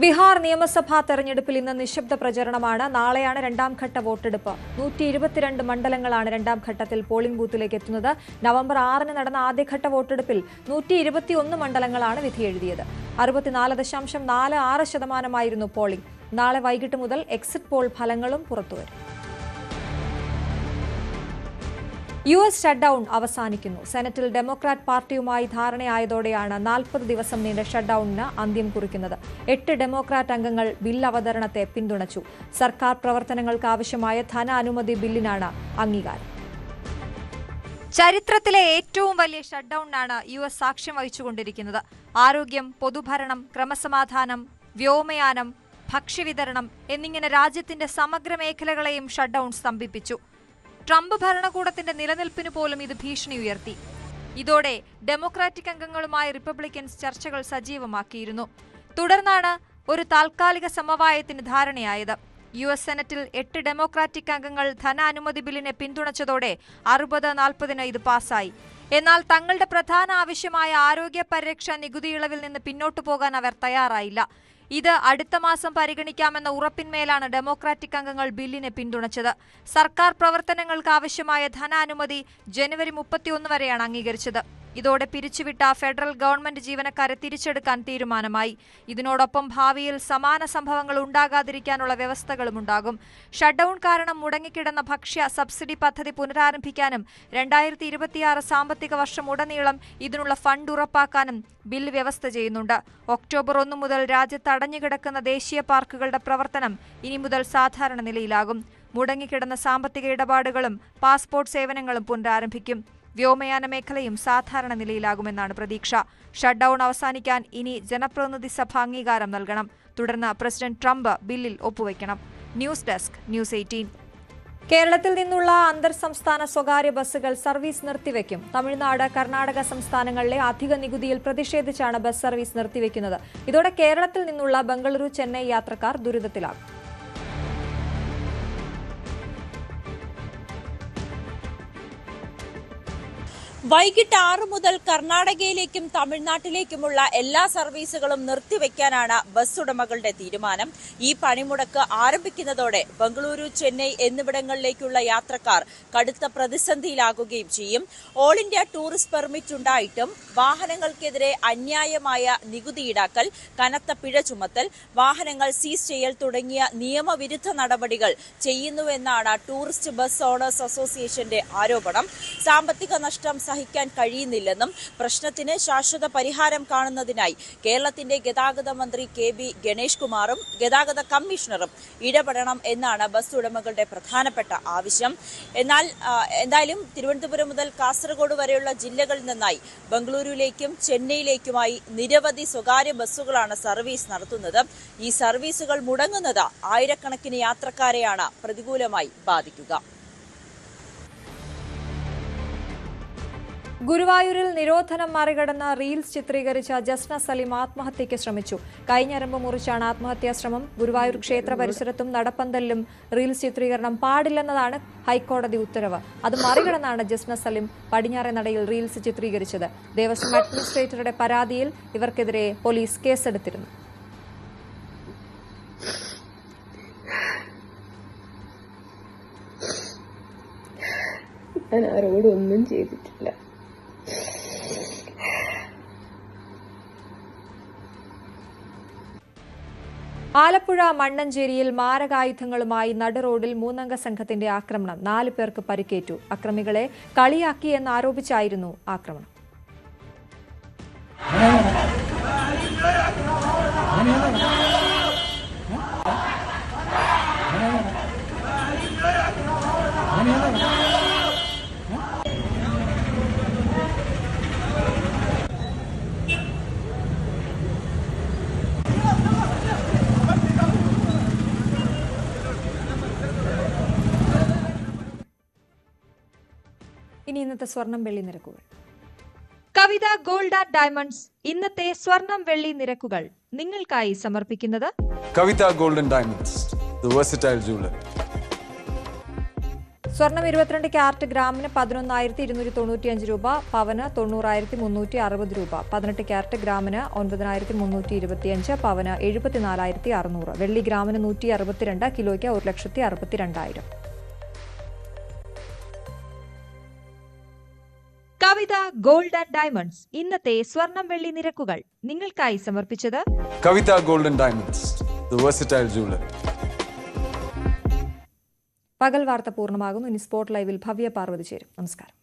ബീഹാർ നിയമസഭാ തെരഞ്ഞെടുപ്പിൽ ഇന്ന് നിശബ്ദ പ്രചരണമാണ്. നാളെയാണ് 2ാം ഘട്ട വോട്ടെടുപ്പ്. 122 മണ്ഡലങ്ങളാണ് 2ാം ഘട്ടത്തിൽ പോളിംഗ് ബൂത്തിലേക്ക് എത്തുന്നത്. നവംബർ 6 നടന്ന ആദ്യഘട്ട വോട്ടെടുപ്പിൽ 121 മണ്ഡലങ്ങളാണ് വിധിയെഴുതിയത്. 64.46% പോളിംഗ്. നാളെ വൈകിട്ട് മുതൽ എക്സിറ്റ് പോൾ ഫലങ്ങളും പുറത്തുവരും. US ഷട്ട്ഡൌൺ അവസാനിക്കുന്നു. സെനറ്റിൽ ഡെമോക്രാറ്റ് പാർട്ടിയുമായി ധാരണയായതോടെയാണ് 40 ദിവസം നീണ്ട ഷട്ട്ഡൌണിന് അന്ത്യം കുറിക്കുന്നത്. 8 ഡെമോക്രാറ്റ് അംഗങ്ങൾ ബിൽ അവതരണത്തെ പിന്തുണച്ചു. സർക്കാർ പ്രവർത്തനങ്ങൾക്ക് ആവശ്യമായ ധനാനുമതി ബില്ലിനാണ് അംഗീകാരം. ചരിത്രത്തിലെ ഏറ്റവും വലിയ ഷട്ട്ഡൌണിനാണ് US സാക്ഷ്യം വഹിച്ചുകൊണ്ടിരിക്കുന്നത്. ആരോഗ്യം, പൊതുഭരണം, ക്രമസമാധാനം, വ്യോമയാനം, ഭക്ഷ്യവിതരണം എന്നിങ്ങനെ രാജ്യത്തിന്റെ സമഗ്ര മേഖലകളെയും ഷട്ട്ഡൌൺ സ്തംഭിപ്പിച്ചു. ട്രംപ് ഭരണകൂടത്തിന്റെ നിലനിൽപ്പിന് പോലും ഇത് ഭീഷണി ഉയർത്തി. ഇതോടെ ഡെമോക്രാറ്റിക് അംഗങ്ങളുമായി റിപ്പബ്ലിക്കൻസ് ചർച്ചകൾ സജീവമാക്കിയിരുന്നു. തുടർന്നാണ് ഒരു താൽക്കാലിക സമവായത്തിന് ധാരണയായത്. US സെനറ്റിൽ 8 ഡെമോക്രാറ്റിക് അംഗങ്ങൾ ധനാനുമതി ബില്ലിനെ പിന്തുണച്ചതോടെ 60-40 ഇത് പാസായി. എന്നാൽ തങ്ങളുടെ പ്രധാന ആവശ്യമായ ആരോഗ്യ പരിരക്ഷ നികുതി ഇളവിൽ നിന്ന് പിന്നോട്ടു പോകാൻ അവർ തയ്യാറായില്ല. ഇത് അടുത്ത മാസം പരിഗണിക്കാമെന്ന ഉറപ്പിന്മേലാണ് ഡെമോക്രാറ്റിക് അംഗങ്ങൾ ബില്ലിനെ പിന്തുണച്ചത്. സർക്കാർ പ്രവർത്തനങ്ങൾക്ക് ആവശ്യമായ ധനാനുമതി ജനുവരി 31 വരെയാണ് അംഗീകരിച്ചത്. ഇതോടെ പിരിച്ചുവിട്ട ഫെഡറൽ ഗവൺമെന്റ് ജീവനക്കാരെ തിരിച്ചെടുക്കാൻ തീരുമാനമായി. ഇതിനോടൊപ്പം ഭാവിയിൽ സമാന സംഭവങ്ങൾ ഉണ്ടാകാതിരിക്കാനുള്ള വ്യവസ്ഥകളും ഉണ്ടാകും. ഷട്ട്ഡൌൺ കാരണം മുടങ്ങിക്കിടന്ന ഭക്ഷ്യ സബ്സിഡി പദ്ധതി പുനരാരംഭിക്കാനും 2026 സാമ്പത്തിക വർഷം ഉടനീളം ഇതിനുള്ള ഫണ്ട് ഉറപ്പാക്കാനും ബിൽ വ്യവസ്ഥ ചെയ്യുന്നുണ്ട്. ഒക്ടോബർ 1 മുതൽ രാജ്യത്ത് അടഞ്ഞുകിടക്കുന്ന ദേശീയ പാർക്കുകളുടെ പ്രവർത്തനം ഇനി മുതൽ സാധാരണ നിലയിലാകും. മുടങ്ങിക്കിടന്ന സാമ്പത്തിക ഇടപാടുകളും പാസ്പോർട്ട് സേവനങ്ങളും പുനരാരംഭിക്കും. വ്യോമയാന മേഖലയും സാധാരണ നിലയിലാകുമെന്നാണ് പ്രതീക്ഷ. ഷട്ട്ഡൌൺ അവസാനിക്കാൻ ഇനി ജനപ്രതിനിധി സഭ അംഗീകാരം നൽകണം. തുടർന്ന് പ്രസിഡന്റ് ട്രംപ് ബില്ലിൽ ഒപ്പുവയ്ക്കണം. News desk news 18. കേരളത്തിൽ നിന്നുള്ള അന്തർ സംസ്ഥാന സ്വകാര്യ ബസ്സുകൾ സർവീസ് നിർത്തിവെക്കും. തമിഴ്നാട്, കർണാടക സംസ്ഥാനങ്ങളിലെ അധിക നികുതിയിൽ പ്രതിഷേധിച്ചാണ് ബസ് സർവീസ് നിർത്തിവെക്കുന്നത്. ഇതോടെ കേരളത്തിൽ നിന്നുള്ള ബംഗളൂരു, ചെന്നൈ യാത്രക്കാർ ദുരിതത്തിലാകും. വൈകിട്ട് 6 മുതൽ കർണാടകയിലേക്കും തമിഴ്നാട്ടിലേക്കുമുള്ള എല്ലാ സർവീസുകളും നിർത്തിവെക്കാനാണ് ബസ് ഉടമകളുടെ തീരുമാനം. ഈ പണിമുടക്ക് ആരംഭിക്കുന്നതോടെ ബംഗളൂരു, ചെന്നൈ എന്നിവിടങ്ങളിലേക്കുള്ള യാത്രക്കാർ കടുത്ത പ്രതിസന്ധിയിലാകുകയും ചെയ്യും. ഓൾ ഇന്ത്യ ടൂറിസ്റ്റ് പെർമിറ്റ് ഉണ്ടായിട്ടും വാഹനങ്ങൾക്കെതിരെ അന്യായമായ നികുതി ഈടാക്കൽ, കനത്ത പിഴ ചുമത്തൽ, വാഹനങ്ങൾ സീസ് ചെയ്യൽ തുടങ്ങിയ നിയമവിരുദ്ധ നടപടികൾ ചെയ്യുന്നുവെന്നാണ് ടൂറിസ്റ്റ് ബസ് ഓണേഴ്സ് അസോസിയേഷന്റെ ആരോപണം. സാമ്പത്തിക നഷ്ടം സഹിക്കാൻ കഴിയുന്നില്ലെന്നും പ്രശ്നത്തിന് ശാശ്വത പരിഹാരം കാണുന്നതിനായി കേരളത്തിന്റെ ഗതാഗത മന്ത്രി KB ഗണേഷ് കുമാറും ഗതാഗത കമ്മീഷണറും ഇടപെടണം എന്നാണ് ബസ് ഉടമകളുടെ പ്രധാനപ്പെട്ട ആവശ്യം. എന്തായാലും തിരുവനന്തപുരം മുതൽ കാസർഗോഡ് വരെയുള്ള ജില്ലകളിൽ നിന്നായി ബംഗളൂരുവിലേക്കും ചെന്നൈയിലേക്കുമായി നിരവധി സ്വകാര്യ ബസ്സുകളാണ് സർവീസ് നടത്തുന്നത്. ഈ സർവീസുകൾ മുടങ്ങുന്നത് ആയിരക്കണക്കിന് യാത്രക്കാരെയാണ് പ്രതികൂലമായി ബാധിക്കുക. ഗുരുവായൂരിൽ നിരോധനം മറികടന്ന് റീൽസ് ചിത്രീകരിച്ച ജസ്ന സലീം ആത്മഹത്യയ്ക്ക് ശ്രമിച്ചു. കൈഞ്ഞരമ്പ് മുറിച്ചാണ് ആത്മഹത്യാ ശ്രമം. ഗുരുവായൂർ ക്ഷേത്ര പരിസരത്തും നടപ്പന്തലിലും റീൽസ് ചിത്രീകരണം പാടില്ലെന്നതാണ് ഹൈക്കോടതി ഉത്തരവ്. അത് മറികടന്നാണ് ജസ്ന സലീം പടിഞ്ഞാറെ നടയിൽ റീൽസ് ചിത്രീകരിച്ചത്. ദേവസ്വം അഡ്മിനിസ്ട്രേറ്ററുടെ പരാതിയിൽ ഇവർക്കെതിരെ പോലീസ് കേസെടുത്തിരുന്നു. ഞാൻ ആരോടൊന്നും ചെയ്തിട്ടില്ല. ആലപ്പുഴ മണ്ണഞ്ചേരിയിൽ മാരകായുധങ്ങളുമായി നടുറോഡിൽ 3-അംഗ സംഘത്തിന്റെ ആക്രമണം. 4 പേർക്ക് പരിക്കേറ്റു. അക്രമികളെ കളിയാക്കിയെന്ന് ആരോപിച്ചായിരുന്നു ആക്രമണം. ഇനി ഇന്നത്തെ സ്വർണം വെള്ളി നിരക്കുകൾ. കവിത ഗോൾഡ് ആൻഡ് ഡയമണ്ട്സ് ഇന്നത്തെ സ്വർണം വെള്ളി നിരക്കുകൾ നിങ്ങൾക്കായി സമർപ്പിക്കുന്നത് Kavitha gold and diamonds, the versatile jeweller. സ്വർണം 22 ക്യാരറ്റ് ഗ്രാമിന് 11,295 രൂപ, പവന് 90,360 രൂപ. 18 ക്യാരറ്റ് ഗ്രാമിന് 9,325, പവന് 74,600. വെള്ളി ഗ്രാമിന് 162, കിലോയ്ക്ക് 1,62,000. കവിത ഗോൾഡ് ആൻഡ് ഡയമണ്ട്സ് ഇന്നത്തെ സ്വർണം വെള്ളി നിരക്കുകൾ നിങ്ങൾക്കായി സമർപ്പിച്ചത് Kavitha gold and diamonds, the versatile jeweller. പകൽ വാർത്ത പൂർണ്ണമാകുന്നു. ഇനി സ്പോട്ട് ലൈവിൽ ഭവ്യ പാർവതി ചേരും. നമസ്കാരം.